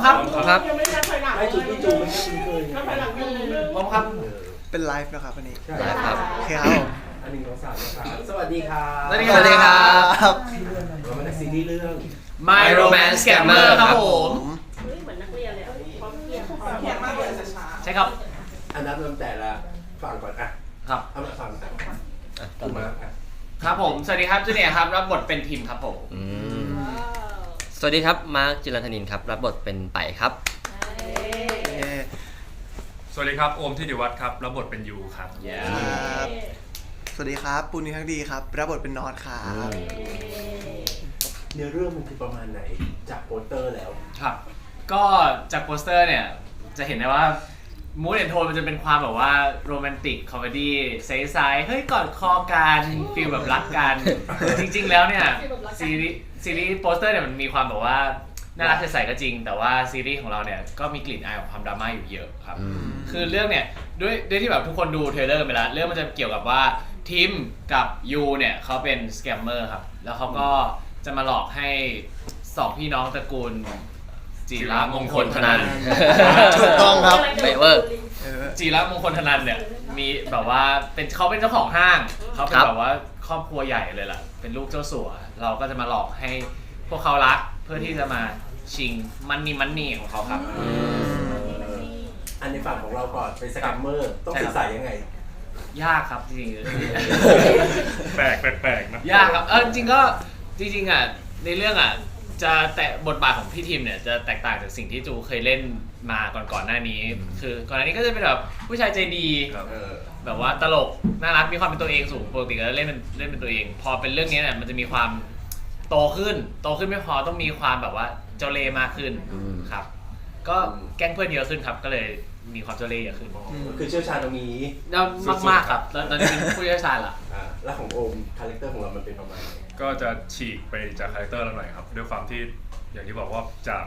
ครับครับยังไม่ได้ถอยหลัง ไม่จุดที่จูไม่ใช่คุ้นเคย ก็ถอยหลังอยู่ พร้อมครับ เป็นไลฟ์นะครับวันนี้ ใช่ ได้ครับ โอเคครับผม อันหนึ่งของสามนะครับสวัสดีครับ สวัสดี สวัสดีครับ เรามาจากซีรีส์เรื่อง My Romance Scammer ครับผม เหมือนนักเรียนเลยพร้อมเพียงมากเลยช้า ใช่ครับ อันนับเริ่มแต่ละฝั่งก่อนอ่ะ ครับ เอามาฝั่งก่อนถูกมาอ่ะ ครับผมสวัสดีครับจูเนียร์ครับรับบทเป็นพิมครับผม สวัสดีครับมาร์คจิรันธนินครับรับบทเป็นไปครับ เย้ สวัสดีครับโอมธิติวัฒน์ครับรับบทเป็นยูครับ ครับสวัสดีครับปุณณิทักดีครับรับบทเป็นนอตครับ เนื้อเรื่องมันคือประมาณไหนจากโปสเตอร์แล้ว ครับ ก็จากโปสเตอร์เนี่ยจะเห็นได้ว่ามูดแอนโทนมันจะเป็นความแบบว่าโรแมนติกคอมเมดี้ใสๆเฮ้ยกอดคอกันฟีลแบบรักกัน จริงๆแล้วเนี่ยซีรีส์โปสเตอร์เนี่ยมันมีความแบบว่าน่ารักใสๆก็จริง แต่ว่าซีรีส์ของเราเนี่ยก็มีกลิ่นอายของความดราม่าอยู่เยอะครับ คือเรื่องเนี่ยด้วยที่แบบทุกคนดูเทรลเลอร์ไปแล้วเรื่องมันจะเกี่ยวกับว่าทิมกับยูเนี่ยเขาเป็นสแกมเมอร์ครับแล้วเขาก็จะมาหลอกให้สองพี่น้องตระกูลจีระมงคลธนันท์ ถูกต้องครับ เบเวอร์ เออ จีระมงคลธนันท์เนี่ยมีแบบว่าเขาเป็นเจ้าของห้างเขาเป็น ครับ แบบว่าครอบครัวใหญ่เลยล่ะเป็นลูกเจ้าสัวเราก็จะมาหลอกให้พวกเขารักเพื่อที่จะมาชิงมันนี่ของเขาครับ อันในฝั่งของเราก่อนเป็นสแกมเมอร์ต้องศึกษายังไง ยากครับจริง แปลกนะ ๆ ยากครับจริงๆอ่ะในเรื่องอ่ะจะแต่บทบาทของพี่ทีมเนี่ยจะแตกต่างจากสิ่งที่จูเคยเล่นมาก่อนหน้านี้ คือก่อนหน้านี้ก็จะเป็นแบบผู้ชายใจดี ครับ แบบว่าตลกน่ารักมีความเป็นตัวเองสูงปกติก็เล่นเป็นตัวเอง พอเป็นเรื่องนี้เนี่ยมันจะมีความโตขึ้นไม่พอต้องมีความแบบว่าเจ้าเล่ห์มากขึ้นครับ ก็แกล้งเพื่อนเยอะขึ้นครับก็เลยมีความเจ้าเล่ห์เยอะขึ้น คือเชี่ยวชาญตรงนี้ มากๆครับแล้วตอนนี้เป็นผู้เชี่ยวชาญละ แล้วของโอมคาแรคเตอร์ของเรามันเป็นประมาณไหน ก็จะฉีกไปจากคาแรคเตอร์เราหน่อยครับด้วยความที่อย่างที่บอกว่าจาก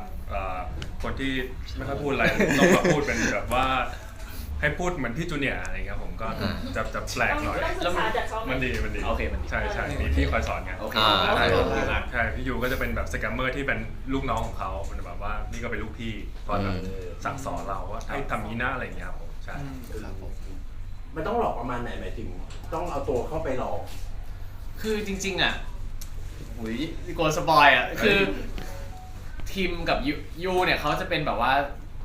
คนที่ไม่ค่อยพูดอะไรต้องมาพูดเป็นแบบว่าให้พูดเหมือนพี่จูเนียร์อะไรเงี้ยผมก็จะแปลกหน่อย ต้องศึกษาจากเขาไหม มันดี โอเคมันดี ใช่มีพี่คอยสอนไง โอเค ใช่ ดีมาก ใช่พี่ยูก็จะเป็นแบบสแกมเมอร์ที่เป็นลูกน้องของเขามันแบบว่านี่ก็เป็นลูกพี่คอยแบบสั่งสอนเราว่าให้ทำนี้นะอะไรเงี้ยครับผมใช่ ครับผม มันต้องหลอกประมาณไหนหมายถึง ต้องเอาตัวเข้าไปหลอก คือจริงๆอ่ะหุยกลัวสปอยอ่ะคือทีมกับยูเนี่ยเขาจะเป็นแบบว่า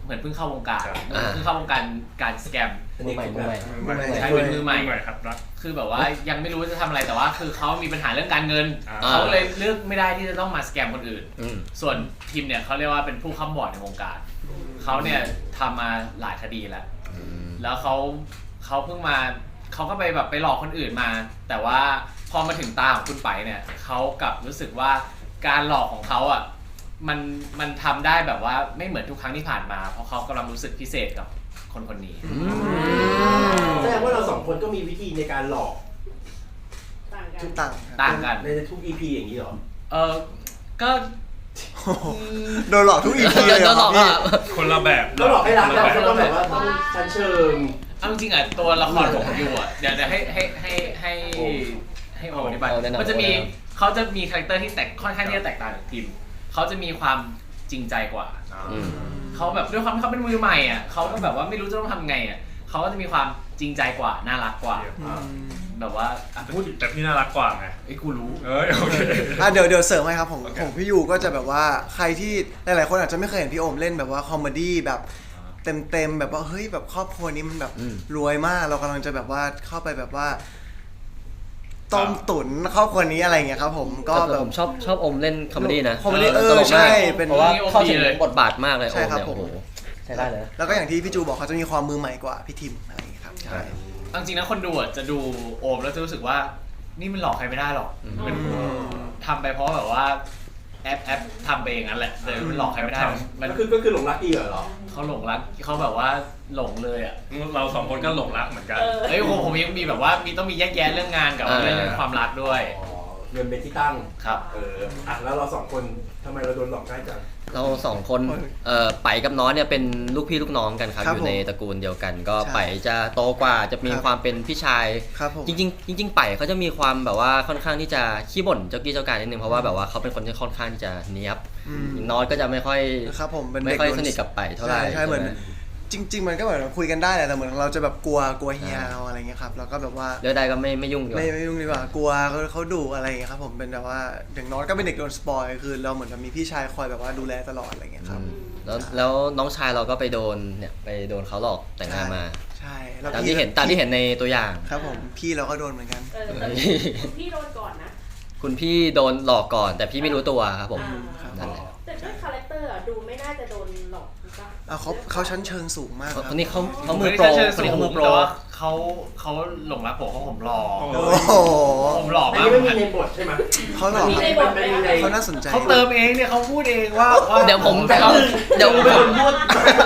เหมือนเพิ่งเข้าวงการเพิ่งเข้าวงการสแกม มือใหม่ ใช่เป็นมือใหม่ ครับรัก คือแบบว่ายังไม่รู้จะทำอะไรแต่ว่าคือเขามีปัญหาเรื่องการเงิน อ่า เขาเลยเลือกไม่ได้ที่จะต้องมาสแกมคนอื่น อืม ส่วนทีมเนี่ยเขาเรียกว่าเป็นผู้ค้ำบอร์ดในวงการเขาเนี่ยทำมาหลายคดีแล้วแล้วเขาเพิ่งมาเขาก็ไปแบบไปหลอกคนอื่นมา แต่ว่าพอมาถึงตาของคุณไปเนี่ยเขากลับรู้สึกว่าการหลอกของเขาอ่ะมันทำได้แบบว่าไม่เหมือนทุกครั้งที่ผ่านมา เพราะเขากำลังรู้สึกพิเศษกับคนนี้ แสดงว่าเราสองคนก็มีวิธีในการหลอก ต่างกัน ทุกต่าง ต่างกัน ในทุก EP อย่างนี้เหรอ ก็ โอ้โหโดนหลอกทุกอีพีเลยเหรอ โดนหลอก พี่ อ่ะ คนละแบบ ก็หลอกให้รัก คน เรา ละ ก็ แบบ ต้องแบบว่าต้องชั้นเชิง เอาจริงๆอ่ะตัวละครของยูอ่ะเดี๋ยวให้โอธิบาย เอาแน่นอน มันจะมี เอาแน่นอน เขาจะมีคาแรคเตอร์ที่ค่อนข้างที่จะแตกต่างจากทีมเขาจะมีความจริงใจกว่า อืม เขาแบบด้วยความที่เขาเป็นมือใหม่อ่ะเขาก็แบบว่าไม่รู้จะต้องทำไงอ่ะเขาก็จะมีความจริงใจกว่าน่ารักกว่า แบบว่าอ่ะ พูดแต่พี่น่ารักกว่าไง ไอ้ยกูรู้ เอ้ยโอเค เดี๋ยวเสริมให้ครับผม โอเค ผมพี่ยูก็จะแบบว่าใครที่หลายๆคนอาจจะไม่เคยเห็นพี่โอมเล่นแบบว่าคอมเมดี้แบบเต็มแบบว่าเฮ้ยแบบครอบครัวนี้มันแบบรวยมากเรากำลังจะแบบว่าเข้าไปแบบว่าต้มตุ๋นครอบครัวนี้อะไรอย่างเงี้ยครับผมก็ แต่ แบบ ผมชอบอมเล่นคอมเมดี้นะ คอมเมดี้ ตลก ใช่ มาก เป็น เพราะว่าเข้าถึง เลย บทบาทมากเลย ใช่ครับ โอมเนี่ย ผม โอ้โหใช้ได้เลย แล้วก็อย่างที่พี่จูบอกเขาจะมีความมือใหม่กว่าพี่ทิมอะไรอย่างเงี้ยครับใช่ เอาจริงๆนะคนดูอ่ะจะดูโอมแล้วจะรู้สึกว่านี่มันหลอกใครไม่ได้หรอกมันทำไปเพราะแบบว่าแอปทำไปอย่างนั้นแหละแต่มันหลอกใครไม่ได้มัน ก็คือหลงรักอีกเหรอ เขาหลงรักเขาแบบว่าหลงเลยอ่ะ เราสองคนก็หลงรักเหมือนกัน เฮ้ยผมยังมีแบบว่าต้องมีแยกแยะเรื่องงานกับเรื่องความรักด้วย อ๋อเงินเป็นที่ตั้ง ครับ แล้วเราสองคนทำไมเราโดนหลอกง่ายจัง เราสองคนไปกับน้องเนี่ยเป็นลูกพี่ลูกน้องกันครับ ครับ อยู่ในตระกูลเดียวกัน ก็ ใช่ ไปจะโตกว่าจะมี ครับ ความเป็นพี่ชาย ครับผม จริงๆไปเขาจะมีความแบบว่าค่อนข้างที่จะขี้บ่นเจ้ากี้เจ้าการนิดนึงเพราะว่าแบบว่าเขาเป็นคนที่ค่อนข้างที่จะเนี้ยบ อืม น้องก็จะไม่ค่อย ครับผมเป็น ไม่ เด็ก ค่อย โด สนิทกับไปเท่าไหร่ ใช่เหมือน ใช่ไหม จริง ๆ มันก็เหมือนคุยกันได้แหละแต่เหมือนเราจะแบบกลัวเฮียเอาอะไรเงี้ยครับแล้วก็แบบว่า เลือกได้ก็ไม่ยุ่งดีกว่า ไม่ยุ่งดีกว่ากลัวเขาดุอะไรอย่างเงี้ยครับผมเป็นแบบว่าอย่างน้อยก็เป็นเด็กโดนสปอยคือเราเหมือนกับมีพี่ชายคอยแบบว่าดูแลตลอดอะไรเงี้ยครับ แล้วน้องชายเราก็ไปโดนเขาหลอกแต่งงานมา ใช่แล้ว ตามที่เห็นในตัวอย่าง ครับผมพี่เราก็โดนเหมือนกัน แต่พี่โดนก่อนนะ คุณพี่โดนหลอกก่อน แต่พี่ไม่รู้ตัวครับผม อ่า นั่นแหละ แต่ด้วยคาแรคเตอร์ดูไม่น่าจะโดนหลอกหรือเปล่า เขาชั้นเชิงสูงมากครับ คนนี้เขามื ไม่ อ ได้ โปร เชิญ คนนี้เขามือโปร แต่ว่าเขาหลงรักผมเพราะผมหล่อ โอ้โห ผมหล่อ อัน มาก นี้ไม่มีในบทใช่ไหม เขาหลอก มีในบทไหมคะ เขาน่าสนใจ เขาเติมเองเนี่ยเขาพูดเองว่า เดี๋ยวผม แต่ เดี๋ยวผม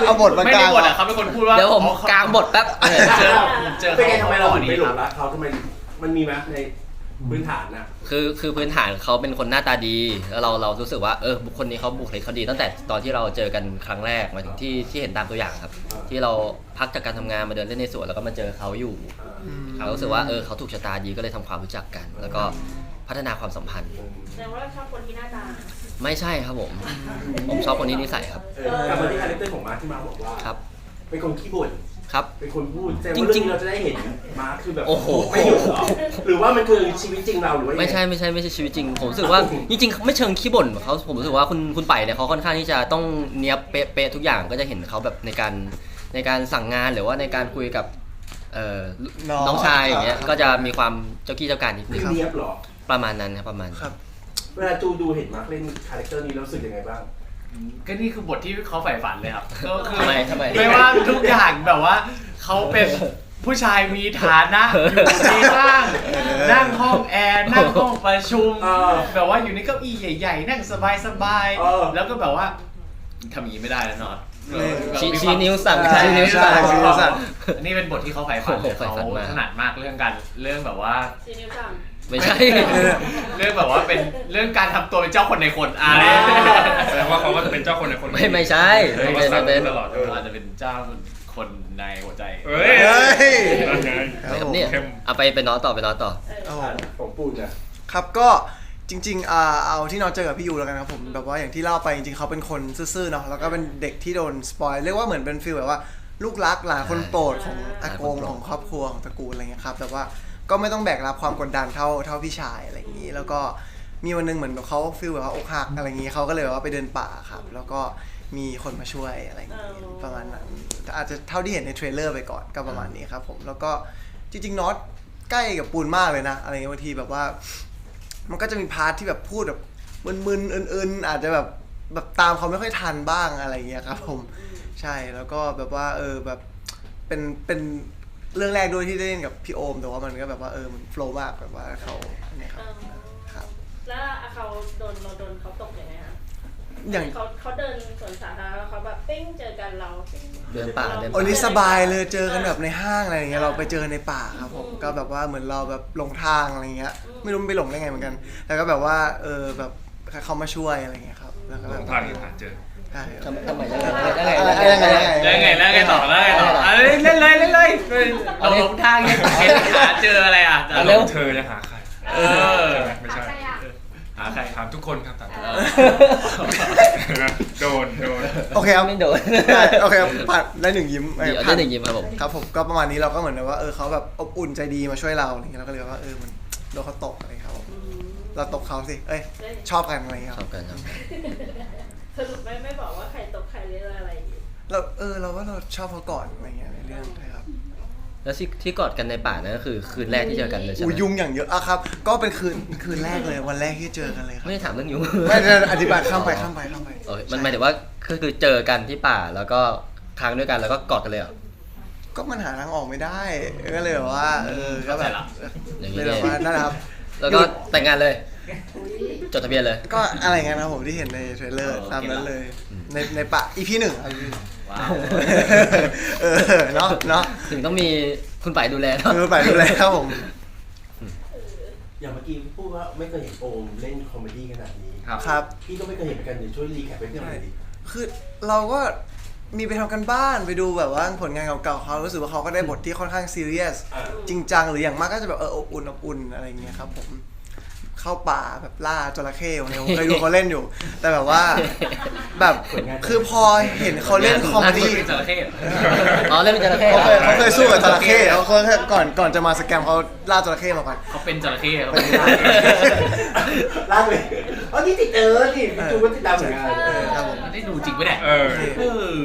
เอาบทมา ไม่ ก ได้ ลาง บทอ่ะเขาเป็นคนพูดว่า เดี๋ยวผม เขา กลางบทแป๊บ เจอ เป็นไงทำไมเรา หล่อ ถึง ดี ไปหล ครั ง บ รักเขาทำไมมันมีไหมในพื้นฐานนะ คือพื้นฐานเขาเป็นคนหน้าตาดี แล้วเรารู้สึกว่าบุคคลนี้เขาบุคลิกเขาดีตั้งแต่ตอนที่เราเจอกันครั้งแรกมาถึงที่เห็นตามตัวอย่างครับ ที่เราพักจากการทำงานมาเดินเล่นในสวนแล้วก็มาเจอเขาอยู่เรารู้สึกว่าเขาถูกชะตาดีก็เลยทำความรู้จักกัน แล้วก็พัฒนาความสัมพันธ์ แสดงว่าชอบคนที่หน้าตา ไม่ใช่ครับผมชอบคนนี้นิสัยครับ กลับมาที่คาแรคเตอร์ของมาร์คที่มาร์คบอกว่า ครับ เป็นคนขี้บ่น ครับ เป็นคนพูดแต่ จริ ว่าง เรื่อง ๆ นี้เราจะได้เห็นมาร์คคือแบบ โอ้โห ไม่หยุดเหรอหรือว่ามันคือชีวิตจริงเราหรือว่ายังง ไม่ใช่ชีวิตจริง ผมรู้สึกว่าจริงๆไม่เชิงขี้บ่นเขาผมรู้สึกว่าคุณไปเนี่ยเขาค่อนข้างที่จะต้องเนียบเป๊ะๆทุกอย่างก็จะเห็นเขาแบบในการสั่งงานหรือว่าในการคุยกับน้องชายอย่างเงี้ยก็จะมีความเจ้ากี้เจ้าการนิดนึ คื ง อเนียบเหรอ ประมาณนั้นครับประมาณ ครับ เวลาจูดูเห็นมาร์คเล่นคาแรคเตอร์นี้แล้วรู้สึกยังไงบ้าง ก็นี่คือบทที่เขาใฝ่ฝันเลยครับก็คือ ทำไม ไม่ว่าทุกอย่างแบบว่าเขาเป็นผู้ชายมีฐานะอยู่ที่ห้างนั่งห้องแอร์นั่งห้องประชุม แบบว่าอยู่ในเก้าอี้ใหญ่ๆนั่งสบาย เออ ๆแล้วก็แบบว่าทำอย่างนี้ไม่ได้แล้วเนอะ ชี้นิ้วสั่ง ใช่ ชี้นิ้วสั่ง ใช่ชี้นิ้วสั่ง อันนี้เป็นบทที่เขาใฝ่ฝัน โอ้โหใฝ่ฝัน เขา มาก ถนัดมากเรื่องแบบว่า ซีนิวซัม ไม่ใช่ เรื่องแบบว่าเป็นเรื่องการทำตัวเป็นเจ้าคนในคนอะไร แสดงว่าเขาก็เป็นเจ้าคนในคน ไม่ใช่ เขาก็ ไม่ สั่ง เป็น ตลอด อาจจะเป็นเจ้าคนในหัวใจ เฮ้ย เฮ้ย นั่นไง ครับผม เนี่ย เข้ม เอาไปน้องต่อ โอ้โห ของปูนเนี่ย ครับก็จริงเอาที่น้องเจอกับพี่ยูแล้วกันครับผมแบบว่าอย่างที่เล่าไปจริงๆเขาเป็นคนซื่อๆเนาะแล้วก็เป็นเด็กที่โดนสปอยเรียกว่าเหมือนเป็นฟีลแบบว่าลูกรักหลานคนโปรดของอากงของครอบครัวของตระกูลอะไรเงี้ยครับแต่ว่าก็ไม่ต้องแบกรับความกดดันเท่าพี่ชายอะไรอย่างนี้ แล้วก็มีวันหนึงเหมือนแบบเขาฟีลแบบว่าอกหักอะไรอย่างนี้เขาก็เลยแบบว่าไปเดินป่าครับแล้วก็มีคนมาช่วยอะไรอย่างนี้ประมาณนั้นแต่อาจจะเท่าที่เห็นในเทรลเลอร์ไปก่อนก็ประมาณนี้ครับผมแล้วก็จริงๆน็อตใกล้กับปูนมากเลยนะอะไรเงี้ยบางทีแบบว่า มันก็จะมีพาร์ทที่แบบพูดแบบมึนๆอื่นๆอาจจะแบบตามเขาไม่ค่อยทันบ้างอะไรเงี้ยครับผมใช่แล้วก็แบบว่าแบบเป็นเรื่องแรกด้วยที่ได้เล่นกับพี่โอมแต่ว่ามันก็แบบว่ามันโฟล์มากแบบว่าเขาเนี่ยครับครับ แล้วเขาโดนเขาตกยังไงคะ อย่าง เขาเดินสวนสาธารณะแล้วเขาแบบปิ้งเจอกันเราปิ้ง เดินป่า โอ้นี่สบายเลยเจอกันแบบในห้างอะไรอย่างเงี้ยเราไปเจอในป่าครับผมก็แบบว่าเหมือนเราแบบหลงทางอะไรเงี้ยไม่รู้มันไปหลงได้ไงเหมือนกันแต่ก็แบบว่าแบบเขามาช่วยอะไรเงี้ยครับแล้วก็แบบ ทางหาเจอ ใช่ ทำไม ยังไง แล้วไงต่อเล่นเลยเราหลงทางยังหาเจออะไรอ่ะ เร็ว เธอจะหาใครไม่ใช่ หาใคร ถามทุกคนครับถามทุกคนโดน โอเคครับ ไม่โดน ได้โอเคครับผ่านได้หนึ่งยิ้ม เดี๋ยว ผ่า ได้หนึ่งยิ้มครับผม ครับผมก็ประมาณนี้เราก็เหมือนแบบว่าเขาแบบอบอุ่นใจดีมาช่วยเราอะไรเงี้ยเราก็เลยว่ามันโดนเขาตกอะไรครับผมเราตกเขาสิชอบกันอะไรเงี้ย ชอบกันครับ สรุปไม่บอกว่าใครตกใครเรื่องอะไรอยู่ เราว่าเราชอบเขาก่อนอะไรเงี้ยในเรื่องใช่ครับ แล้วที่กอดกันในป่านั่นก็คือคืนแรกที่เจอกันเลยใช่ไหม ยุงอย่างเยอะอะครับก็เป็นคืนแรกเลยวันแรกที่เจอกันเลยครับ ไม่ได้ถามเรื่องยุง ไม่ได้อธิบายข้ามไป มันหมายถึงว่าคือเจอกันที่ป่าแล้วก็ค้างด้วยกันแล้วก็กอดกันเลยเหรอ ก็มันหาทางออกไม่ได้ก็เลยแบบว่าก็แบบ อย่าง เล นี้ ยแบบว่านั่นแหละครับ แล้วก็แต่งงานเลย จดทะเบียนเลย ก็อะไรเงี้ยนะผมที่เห็นในเทรลเลอร์ตามนั้นเลยในป่า EP 1 ว้าว เนาะ ถึงต้องมีคุณไปดูแลเนาะ ไปดูแลครับผม อย่างเมื่อกี้พูดว่าไม่เคยเห็นโอมเล่นคอมเมดี้ขนาดนี้ ครับ ครับ พี่ก็ไม่เคยเห็นเหมือนกันเดี๋ยวช่วยรีแคปให้พี่หน่อยดิ คือเราก็มีไปทำกันบ้านไปดูแบบว่าผลงานเก่าๆเขารู้สึกว่าเขาก็ได้บทที่ค่อนข้างซีเรียส อ่า จริงจังหรืออย่างมากก็จะแบบอบอุ่นอะไรอย่างเงี้ยครับผมเข้าป่าแบบล่าจระเข้อะไรผมเคยดูเขาเล่นอยู่ แต่แบบว่าแบบคือพอเห็นเขาเล่นคอมเมดี้ เป็นจระเข้ อ๋อเล่นเป็นจระเข้ เขาเคยสู้กับจระเข้เขาเคยก่อนจะมาสแกมเขาล่าจระเข้มาก่อน เขาเป็นจระเข้เขาเป็นจระเข้ ลากเลยอ๋อนี่ติดนี่พี่จูก็ติดตามเหมือนกัน ครับผม ได้ดูจริงไหมเนี่ย เออ เออ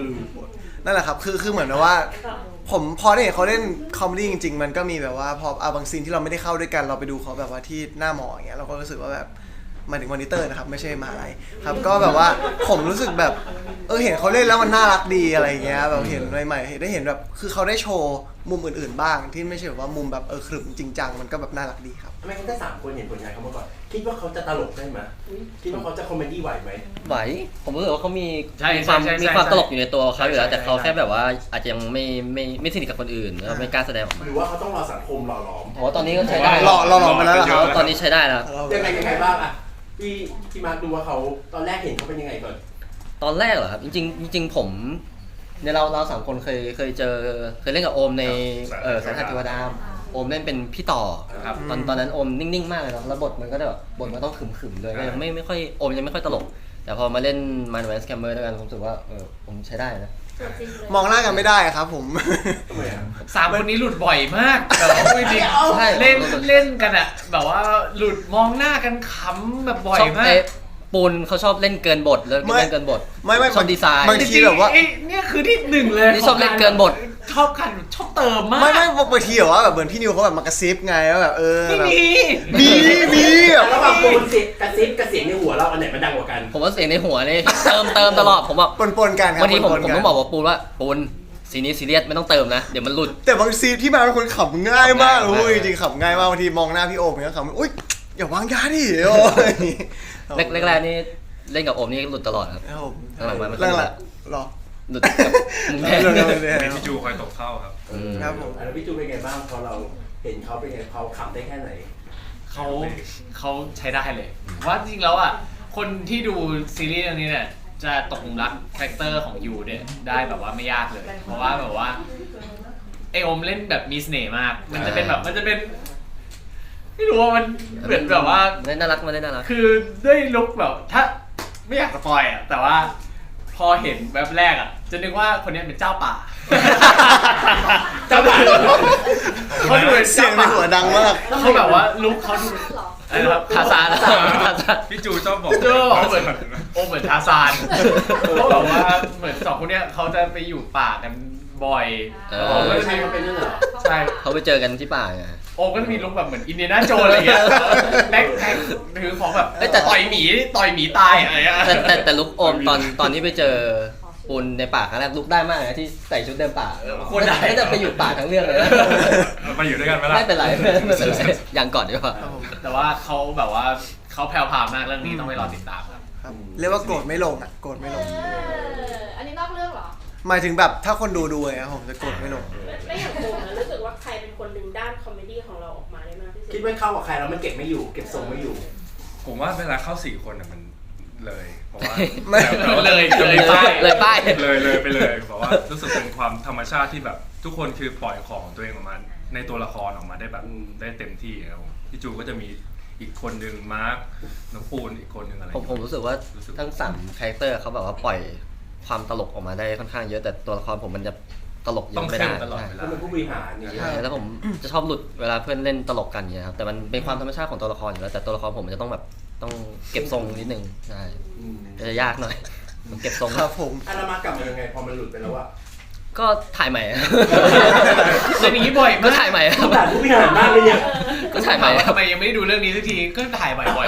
นั่นแหละครับคือเหมือนกับว่า ผมพอได้เห็นเขาเล่นคอมเมดี้จริงๆมันก็มีแบบว่าพอบางซีนที่เราไม่ได้เข้าด้วยกันเราไปดูเขาแบบว่าที่หน้าหมออย่างเงี้ยเราก็รู้สึกว่าแบบหมายถึงมอนิเตอร์นะครับไม่ใช่มหาลัยครับก็แบบว่าผมรู้สึกแบบเห็นเขาเล่นแล้วมันน่ารักดีอะไรอย่างเงี้ยแบบเห็นใหม่ๆได้เห็นแบบคือเขาได้โชว์มุมอื่นๆบ้างที่ไม่ใช่แบบว่ามุมแบบขรึมจริงจังมันก็แบบน่ารักดีครับ ทำไมเขาได้3 คนเห็นผลงานเขามาก่อนคิดว่าเขาจะตลกได้ไหมคิดว่าเขาจะคอมเมดี้ไหวไหม ไหวผมรู้สึกว่าเขามี ใช่ มีความ ใช่ มีความ ใช่ ตลกอยู่ในตัวเขาอยู่แล้ว ใช่ แต่เขา ใช่ แค่แบบว่าอาจจะยังไม่สนิทกับคนอื่นแล้วไม่กล้าแสดงออกมา หรือว่าเขาต้องรอสังคมหล่อหลอม ผมว่าตอนนี้ก็ใช้ได้ หล่อไปแล้วเหรอครับ ตอนนี้ใช้ได้แล้ว ยังไงบ้างอ่ะพี่มาร์คดูว่าเขาตอนแรกเห็นเขาเป็นยังไงก่อน ตอนแรกเหรอครับจริงๆผมเนี่ยเราสามคนเคยเจอเคยเล่นกับโอมในสายทานเทวดาโอมเล่นเป็นพี่ต่อ ครับ ตอนนั้นโอมนิ่งๆมากเลยเนาะแล้วบทมันก็แบบบทมันต้องขึมๆเลยก็ยังไม่ค่อยโอมยังไม่ค่อยตลก แต่พอมาเล่น Man vs Scammer ด้วยกันผมรู้สึกว่าผมใช้ได้นะ ตัวจริงเลย มองหน้ากันไม่ได้ครับผม ทำไมอ่ะ สามคนนี้หลุดบ่อยมากแบบว่าจริง ใช่ เล่นกันอะแบบว่าหลุดมองหน้ากันขำแบบบ่อย ชอบ มาก ปูนเขาชอบเล่นเกินบทแล้ว ไม่ เล่นเกินบท ไม่ ชอบดีไซน์ บางทีแบบว่า จริงๆเนี่ยคือที่หนึ่งเลย นี่ชอบเล่นเกินบท ชอบกันชอบเติมมาก ไม่บางทีแบบว่าแบบเหมือนพี่นิวเขาแบบมากระซิบไงว่าแบบไม่แบบ มี มีแบบ ระหว่างปูนกระซิบกับเสียงในหัวเราอันไหนมันดังกว่ากัน ผมว่าเสียงในหัวนี่ เติมตลอดผมบอก ปนๆกันครับ บางทีผม ปนๆกัน ต้องบอกว่าปูนว่าปูนซีนี้ซีเรียสไม่ต้องเติมนะ เดี๋ยวมันหลุด แต่บางซีนที่มาเป็นคนขำง่ายมาก ขำง่าย โอ้ยจริงๆขำง่ายมากบางทีมองหน้าพี่โอมเนี่ยขำอุ้ยอย่าวางยาดิโอ้ย แรกๆนี่เล่นกับโอมนี่หลุดตลอดครับ ครับผม หลังๆมัน เรื่องละหรอ หลุดกับมุมแทน เรื่องละ มีพี่จูคอยตกเข้าครับ ครับผม แล้วพี่จูเป็นไงบ้างพอเราเห็นเขาเป็นไงเขาขำได้แค่ไหน เขาใช้ได้เลยว่าจริงๆแล้วอ่ะคนที่ดูซีรีส์เรื่องนี้เนี่ยจะตกหลุมรักคาแรคเตอร์ของยูเนี่ยได้แบบว่าไม่ยากเลย เพราะว่าแบบว่าไอโอมเล่นแบบมีเสน่ห์มาก มันจะเป็นแบบมันจะเป็นไม่รู้ว่ามันเหมือนแบบว่า มันได้น่ารักมันได้น่ารัก คือด้วยลุคแบบถ้าไม่อยากสปอยอ่ะแต่ว่าพอเห็นแวบแรกอ่ะจะนึกว่าคนนี้เป็นเจ้าป่า เจ้าป่า เขาดูเป็น เสีย เจ้าง ใน ป่า หัวดังมาก เขาแบบว่าลุคเขาดู หรอ อะไรนะครับ ทาซานทาซาน พี่จูชอบบอก เจอบอกเหมือนโอเหมือนทาซานเขาบอกว่าเหมือนสองคนเนี้ยเขาจะไปอยู่ป่ากันบ่อย เออ โอมก็จะ ใช่ มี เขาเป็นนั่นเหรอ ใช่ เขาไปเจอกันที่ป่าไง โอมก็จะมีลุคแบบเหมือนอินเดียนาโจนอะไรเงี้ยแบ็คแพ็คถือของแบบ เอ้ยแต่ ต่อยหมีตายอะไรเงี้ย แต่ลุกโอมตอนที่ไปเจอปูนในป่าครั้งแรกลุกได้มากนะที่ใส่ชุดเดินป่า คนไหน ไม่จะไปอยู่ป่าทั้งเรื่องเลยนะ มาอยู่ด้วยกันไหมล่ะ ไม่เป็นไรไม่เป็นไรอย่างก่อนดีกว่า แต่ว่าเขาแบบว่าเขาแผ่วพราวมากเรื่องนี้ต้องไปรอติดตามครับ ครับเรียกว่าโกรธไม่ลงอ่ะโกรธไม่ลง อันนี้นอกเรื่องเหรอ หมายถึงแบบถ้าคนดูอย่างเงี้ยผมจะโกรธไม่ลง ไม่อย่างโกงนะรู้สึกว่าใครเป็นคนดึงด้านคอมเมดี้ของเราออกมาได้มากที่สุด คิดว่าเข้ากับใครแล้วมันเก็บไม่อยู่เก็บทรงไม่อยู่ ผมว่าเวลาเข้า4 คนน่ะมันเลยเพราะว่า ไม่ เลยป้าย เลยป้าย เลยไปเลยเพราะว่ารู้สึกเป็นความธรรมชาติที่แบบ ทุกคนคือปล่อยของตัวเองออกมาในตัวละครออกมาได้แบบได้เต็มที่ครับผมพี่จูก็จะมีอีกคนนึงมาร์คน้องปูนอีกคนนึงอะไร ผมรู้สึกว่าทั้ง3คาแรคเตอร์เขาแบบว่าปล่อยความตลกออกมาได้ค่อนข้างเยอะแต่ตัวละครผมมันจะตลกเย ต้อง อะไม่ เข้ ได้ มตลอดเว แล้ ลา วเป็นผู้บริหารอย่างเงี้ย ใช่แล้วผมจะชอบหลุดเวลาเพื่อนเล่นตลกกันอย่างเงี้ยครับแต่มันเป็นความธรรมชาติของตัวละครอยู่แล้วแต่ตัวละครผมมันจะต้องแบบต้องเก็บทรงนิดนึงใช่ อืม ก็จะยากหน่อยผมเก็บทรง ครับผม อ่ะเรามากลับมายังไงพอมันหลุดไปแล้วอะ ก็ถ่ายใหม่ เป็นอย่างนี้บ่อย ก็ มาก ถ่ายใหม่ค ผู้ รับ บริหารผู้บริหารมากเลยเนี่ย ก็ถ่ายให ถา ม่ มว่า ครับ ทำไมยังไม่ได้ดูเรื่องนี้สักทีก็ถ่ายบ่อย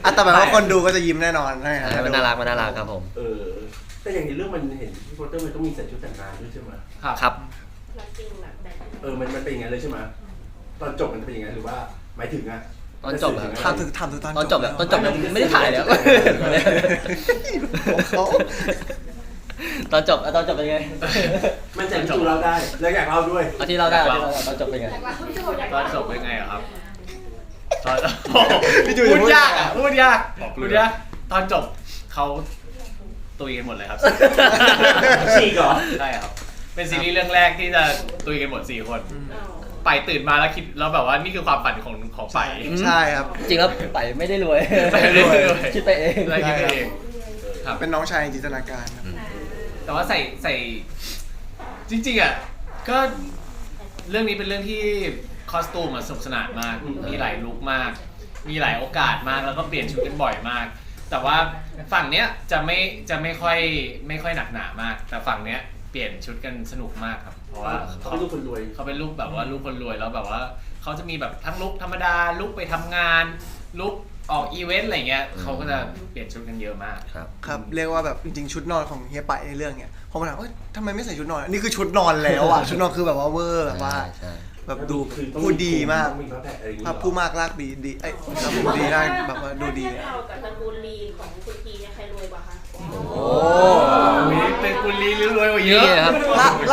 อ่ะแต่หมายว่าคนดูก็จะยิ้มแน่นอนนะครับ มันน่ารักครับผม แต่อย่างในเรื่องมันเห็นพี่โปสเตอร์มันต้องมีใส่ชุดแต่งงานด้วยใช่ไหม ๆครับ ครับ รักจริงแบบแบบ มันเป็นอย่างนั้นเลยใช่ไหมตอนจบมันจะเป็นอย่างนั้นหรือว่าหมายถึงอะ ตอนจบอะ ถามถึงต ต อ อน น จ จ บบ แบบ แล้ว ตอนจบยังไม่ได้ถ่ายเลยครับ เขา ตอนจบเป็นไง มันจะจูเราได้แล้วอยากเล่าด้วย เอาที่เราได้ตอนจบเป็นไง อยากรักคุณผู้ชมอยาก ตอ รั นจบเป็นไงอะครับ ตอน พี่จู พู จะ ด พูด ยากอ่ะพูดยาก บอกเลย พูดยากตอนจบเขาตุยกันหมดเลยครับ ฉีกเหรอ ใช่ครับ เป็นซีรีส์เรื่องแรกที่จะตุยกันหมด4 คน อ้าว ไปตื่นมาแล้วคิดแล้วแบบว่านี่คือความฝันของไป ใช่ครับ จริงแล้วไปไม่ได้รวย ไปไม่ได้รวย คิดไปเอง อะไรคิดไปเองครับ เป็นน้องชายจินตนาการครับ แต่ว่าใส่จริงๆอ่ะก็เรื่องนี้เป็นเรื่องที่คอสตูมสนุกสนานมาก มีหลายลุคมาก มีหลายโอกาสมากแล้วก็เปลี่ยนชุดกันบ่อยมาก แต่ว่าฝั่งเนี้ยจะไม่ค่อยหนักหนามาก แต่ฝั่งเนี้ยเปลี่ยนชุดกันสนุกมากครับ เพราะว่า เขาเป็นลูกคนรวย เขาเป็นลูกแบบว่าลูกคนรวยแล้วแบบว่าเขาจะมีแบบทั้งลุคธรรมดาลุคไปทำงาน ลุคออกอีเวนต์อะไรเงี้ยเขาก็จะเปลี่ยนชุดกันเยอะมาก ครับ ครับเรียกว่าแบบจริงๆชุดนอนของเฮียไปในเรื่องเนี่ยผมถามว่าทำไมไม่ใส่ชุดนอนนี่คือชุดนอนแล้วอ่ะ ชุดนอนคือแบบว่าเวอร์แบบว่า ใช่ แบบดู คือต้อง พูดดีมาก ต้องมีพระแพทย์อะไรอย่าง ภาพผู้มากลากดีเอ้ยครับผมดีได้แบบว่าดูดี ถ้าเทียบเรากับตระกูลลีของคุณทีเนี่ยใครรวยกว่าคะ โอ้ มีเป็นกุลีหรือรวยกว่าเย นี่ อะ ครับ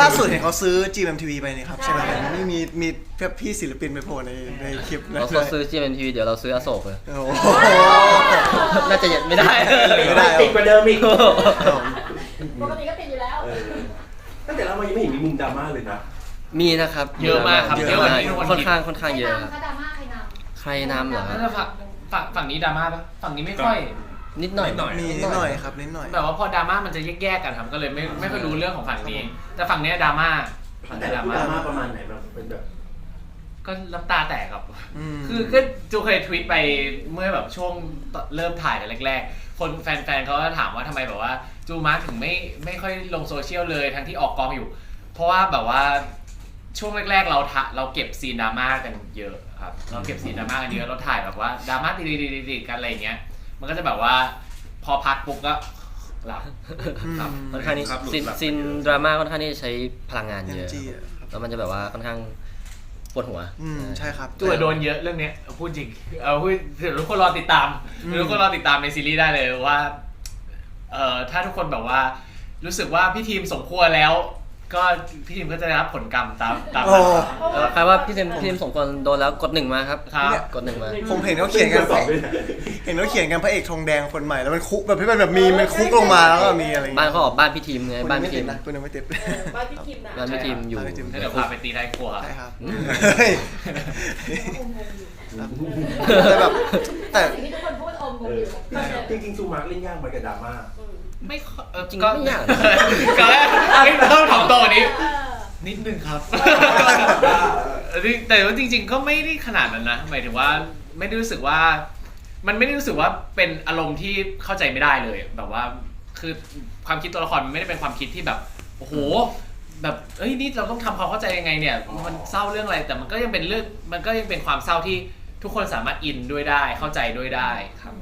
ล่าสุดเห็นเขาซื้อ GMMTV ไปนี่ครับใช่ไหมไม่มีพี่ศิลปินไปโผล่ในคลิปนะ เราซื้อ GMMTV เดี๋ยวเราซื้ออโศกเลย โอ้โห น่าจะยังไม่ได้ ไม่ได้ ติดกว่าเดิมอีก ปกติก็ติดอยู่แล้ว ตั้งแต่เรามายังไม่เห็นมีมุมดราม่าเลยนะ มีนะครับ เยอะมากครับ เย เย อะ อะกว่า มาก ที่ทุกคน ค่อน คิด ข้างเยอะครับ ถ้าดราม่าใครน ใครนำเหรอค น่า รับ จะฝั่งนี้ดราม่าปะฝั่งนี้ไม่ค่อย นิดหน่อย มีนิดหน่อยครับนิดหน่อย แบบว่าพอดราม่ามันจะแยกๆกันครับก็เลยไม่ค่อยรู้เรื่องของฝั่งนี้ แต่ฝั่งเนี้ยดราม่าฝั่ง แต่ นี้ดรา ด ม่า ราม่าประมาณไหนแบบเป็นแบบ ก็น้ำตาแตกครับ อืม คือก็จูเคยทวีตไปเมื่อแบบช่วงเริ่มถ่ายกันแรกๆ คนแฟนๆเขาก็ถามว่าทำไมแบบว่าจูมาร์คถึงไม่ค่อยลงโซเชียลเลยทั้งที่ออกกองอยู่ เพราะว่าแบบว่าช่วงแรกๆเราเก็บซีนดราม่ากันเยอะครับเราเก็บซีนดราม่ากันเยอะเราถ่ายแบบว่าดราม่าติดๆกันอะไรอย่างเงี้ยมันก็จะแบบว่าพอพักปุ๊บก็หลับครับ ค่อนข้างนี้ ครับหลุด ซีน หลับ ซีนดราม่าค่อนข้างที่จะใช้พลังงานเยอะ energy อะครับ แล้วมันจะแบบว่าค่อนข้างปวดหัว ใช่ครับ จูโดนเยอะเรื่องเนี้ยพูดจริงพูดทุกคนรอติดตามทุกคนรอติดตามในซีรีส์ได้เลยว่าถ้าทุกคนแบบว่ารู้สึกว่าพี่ทีมสมควรแล้ว ก็พี่ทีมก็จะได้รับผลกรรมตาม โอ้ ใครว่าพี่เทมสมควรโดนแล้วกดหนึ่งมาครับ ครับ กดหนึ่งมา ผมเห็นเขาเขียนกัน สอบด้วยนะ เห็นเขาเขียนกันพระเอกธงแดงคนใหม่แล้วมันคุกแบบที่มันแบบมีมันคุกลงมาแล้วก็มีอะไรอย่าง บ้าน เงี้ย เขาออกบ้านพี่ทีมไง คุณ บ้าน ไม่ พี่ ติ ที ด ม นะคุณยังไม่ติด บ้านพี่คิมนะ บ้านพี่ทีมอยู่ บ้านพี่ทีม เดี๋ยวพาไปตีท้ายครัว ใช่ครับ อืม เฮ้ยแต่แบบแต่ ำสิ่งที่ทุกคนพูดอมงงอยู่ จริงๆซูมาร์กเล่นยากไหมกับดราม่า ไม่ค่อย จริง ก็ ไม่ยาก ก็ต้องถ่อมตัวกว่านี้ นิดนึงครับ แต่ว่าจริงๆ ก็ไม่ได้ขนาดนั้นนะ หมายถึงว่าไม่ได้รู้สึกว่า มันไม่ได้รู้สึกว่าเป็นอารมณ์ที่เข้าใจไม่ได้เลย แบบว่า คือความคิดตัวละครมันไม่ได้เป็นความคิดที่แบบ โอ้โห แบบเอ้ย นี่เราต้องทำความเข้าใจยังไงเนี่ย มันเศร้าเรื่องอะไร แต่มันก็ยังเป็นเรื่อง มันก็ยังเป็นความเศร้าที่ทุกคนสามารถอินด้วยได้ เข้าใจด้วยได้ครับ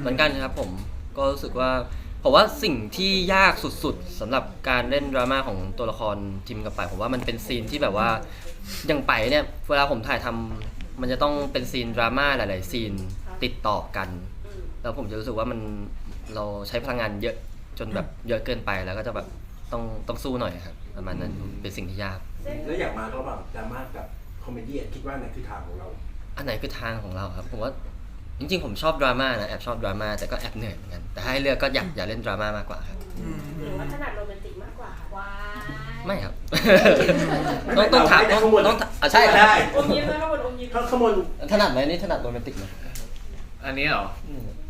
เหมือนกันครับผมก็รู้สึกว่าผมว่าสิ่งที่ยากสุดๆสำหรับการเล่นดราม่าของตัวละครทีมกับไปผมว่ามันเป็นซีนที่แบบว่าอย่างไปเนี่ยเวลาผมถ่ายทำมันจะต้องเป็นซีนดราม่าหลายๆซีนติดต่อกัน แล้วผมจะรู้สึกว่าเราใช้พลังงานเยอะจนแบบเยอะเกินไปแล้วก็จะแบบต้องสู้หน่อยครับประมาณนั้นเป็นสิ่งที่ยาก แล้วอยากมาระหว่างดราม่ากับคอมเมดี้คิดว่าไหนคือทางของเรา อันไหนคือทางของเราครับผมว่าจริงๆผมชอบดราม่านะแอบชอบดราม่าแต่ก็แอบเหนื่อยเหมือนกันแต่ถ้าให้เลือกก็อยากเล่นดราม่ามากกว่าครับ หรือว่าถนัดโรแมนติกมากกว่าค่ะ ว้าย ไม่ครับ ต้องถามต้องใช่ครับ ได้ อมยิ้มนะคะบนอมยิ้ม เขาขโมย ถนัดไหมนี่ถนัดโรแมนติกไหม อันนี้เหรอ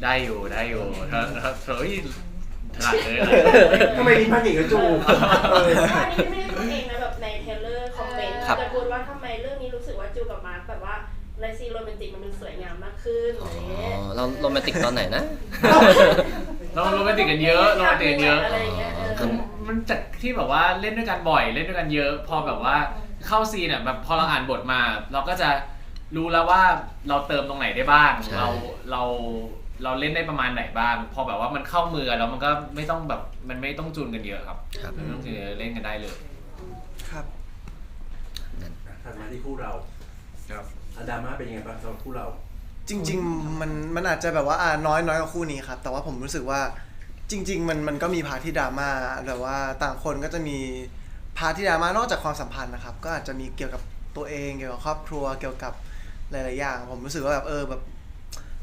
ได้อยู่ถ้าเฮ้ยถนัดเลย ทำไมลิ้นพันอย่างกับจู อันนี้ไม่ได้พูดเองนะแบบในเทรลเลอร์คอมเมนต์จะพูดว่าทำไมเรื่องนี้รู้สึกว่าจูกับมาร์คแบบว่าในซีนโรแมนติกมันดูสวยงามมากขึ้นอะไรอย่างเงี้ย เราโรแมนติกตอนไหนนะ เราโรแมนติกกันเยอะโรแมนติกกันเยอะ อะไรอย่างเงี้ย มันจากที่แบบว่าเล่นด้วยกันบ่อยเล่นด้วยกันเยอะ พอแบบว่าเข้าซีนอ่ะแบบพอเราอ่านบทมา เราก็จะรู้แล้วว่าเราเติมตรงไหนได้บ้าง ใช่ เราเล่นได้ประมาณไหนบ้าง พอแบบว่ามันเข้ามือแล้วมันก็ไม่ต้องแบบมันไม่ต้องจูนกันเยอะครับ ครับ มันไม่ต้องจูนกันเยอะเล่นกันได้เลย ครับ ถัดมาที่คู่เรา ครับ ดราม่าเป็นยังไงบ้างสำหรับคู่เรา จริงๆมันอาจจะแบบว่าน้อยกว่าคู่นี้ครับแต่ว่าผมรู้สึกว่าจริงๆมันก็มีพาร์ทที่ดราม่าแต่ว่าต่างคนก็จะมีพาร์ทที่ดราม่านอกจากความสัมพันธ์นะครับก็อาจจะมีเกี่ยวกับตัวเองเกี่ยวกับครอบครัวเกี่ยวกับ หลายๆอย่างผมรู้สึกว่าแบบแบบ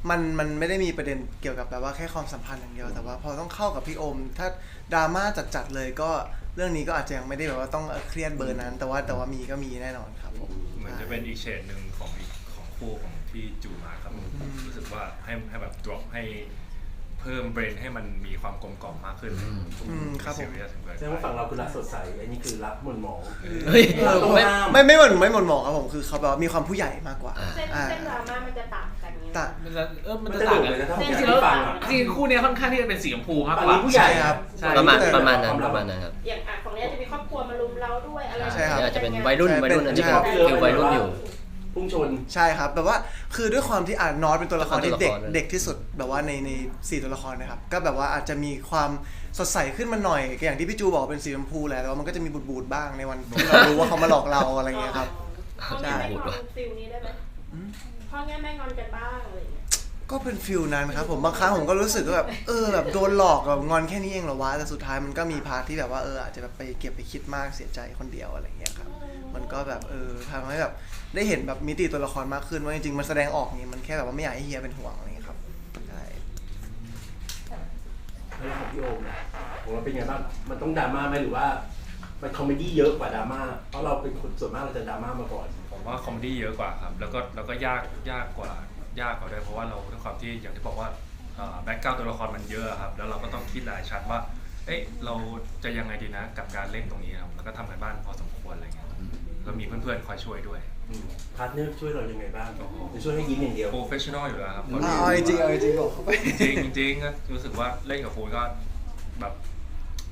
มันไม่ได้มีประเด็นเกี่ยวกับแบบว่าแค่ความสัมพันธ์อย่างเดียวแต่ว่าพอต้องเข้ากับพี่โอมถ้าดราม่าจัดๆเลยก็เรื่องนี้ก็อาจจะยังไม่ได้แบบว่าต้องเครียดเบอร์นั้น แต่ว่ามีก็มีแน่นอนครับผม เหมือนจะเป็นอีกเฉดหนึ่งของคู่ของที่จูมาครับรู้สึกว่าให้แบบ drop ให้เพิ่มเบรนให้มันมีความกลมกล่อมมากขึ้น ครับผม แสดงว่าฝั่งเราคือรักสดใสอันนี้คือรักหม่นหมอง เฮ้ย เราต้อง ไม่ ห้าม ไม่หมดหมองครับผมคือเขาแบบว่ามีความผู้ใหญ่มากกว่า เส้นดราม่ามันจะต่างกันไง แต่ มันจะต่างกัน มันจะดุเลยนะถ้าผม จริงๆแล้ว ฟังอะ จริงๆคู่เนี้ยค่อนข้างที่จะเป็นสีชมพูมาก ฝั่ง กว่า นี้ผู้ใหญ่ ครับ ใช่ ประมาณ แต่ นั้นครับ อย่างของเนี้ยจะมีครอบครัวมารุมเราด้วยอะไร ใช่ครับ อาจจะเป็นวัยรุ่นอันนี้เป็น ใช่ ฟิลวัยรุ่นอยู่ พุ่งชน ใช่ครับแบบว่าคือด้วยความที่นอตเป็นตัวละครที่ ตัวละคร เด็กที่สุดแบบว่าใน4ตัวละครนะครับก็แบบว่าอาจจะมีความสดใสขึ้นมาหน่อยอย่างที่พี่จูบอกเป็นสีชมพูแหละแต่ว่ามันก็จะมีบูดๆบ้างในวันที่เรารู้ว่าเขามาหลอกเราอะไรเงี้ยครับ พ่อแง่แม่งอนฟิลนี้ได้ไหมพ่อแง่แม่งอนกันบ้างอะไรอย่างเงี้ย ก็เป็นฟิลนั้นครับผมบางครั้งผมก็รู้สึกว่าแบบแบบโดนหลอกแบบงอนแค่นี้เองเหรอวะแต่สุดท้ายมันก็มีพาร์ทที่แบบว่าอาจจะแบบไปเก็บไปคิดมากเสียใจคนเดียวอะไรเงี้ยครับมันก็แบบทำให้แบบได้เห็นแบบมิติตัวละครมากขึ้นว่าจริงๆมันแสดงออกนี่มันแค่แบบว่าไม่อยากให้เฮียเป็นห่วงอะไรเงี้ยครับใช่ แล้วของพี่โอมเนี่ยของเราเป็นไงบ้างมันต้องดราม่าไหมหรือว่ามันคอมเมดี้เยอะกว่าดราม่าเพราะเราเป็นคนส่วนมากเราจะดราม่ามาก่อน ผมว่าคอมเมดี้เยอะกว่าครับแล้วก็ยากกว่าด้วยเพราะว่าเราด้วยความที่อย่างที่บอกว่าแบ็คกราวด์ตัวละครมันเยอะครับแล้วเราก็ต้องคิดหลายชั้นว่าเอ๊ะเราจะยังไงดีนะกับการเล่นตรงนี้ครับแล้วก็ทำกันบ้านพอสมควรอะไรเงี้ยแล้วมีเพื่อนๆคอยช่วยด้วย พาร์ทเนอร์ช่วยเรายังไงบ้างจะช่วยให้ยิ้มอย่างเดียว โปรเฟชชั่นอลอยู่แล้วครับ เอาจริงบอกเขาไป จริงก็รู้สึกว่าเล่นกับฟูก็แบบ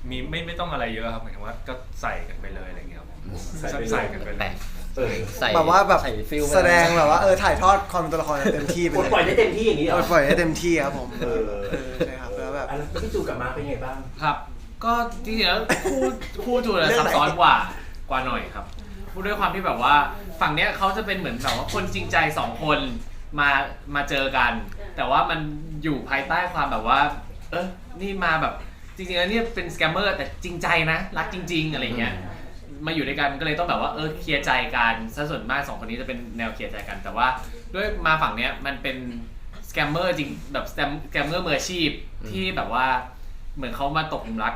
มีไม่ต้องอะไรเยอะครับหมายถึงว่าก็ใส่กันไปเลยอะไรเงี้ยครับใส่กันไปเลย ใส่ แบบว่าแบบ ใส่ฟิล แสดงแบบว่าถ่ายทอดความเป็นตัวละครเต็มที่ไป ปลด เลย ปล่อยได้เต็มที่อย่างนี้เหรอ ปล่อยได้เต็มที่ครับผม เ ใช่ครับแล้วแบบ อันนั้นพี่จูกับมาเป็นไงบ้าง ครับ ก็จริงๆแล้วคู่จูเนี่ยซับซ้อนกว่าหน่อยครับพูดด้วยความที่แบบว่าฝั่งเนี้ยเขาจะเป็นเหมือนแบบว่าคนจริงใจ2คนมาเจอกัน แต่ว่ามันอยู่ภายใต้ความแบบว่านี่มาแบบจริงๆแล้วเนี่ยเป็นสแกมเมอร์แต่จริงใจนะรักจริง ๆอะไรเงี้ยมาอยู่ด้วยกันก็เลยต้องแบบว่าเคลียร์ใจกันซะส่วนมาก2คนนี้จะเป็นแนวเคลียร์ใจกัน แต่ว่าด้วยมาฝั่งเนี้ยมันเป็นสแกมเมอร์จริงแบบสแกมเมอร์มืออาชีพที่แบบว่าเหมือนเขามาตกหลุมรัก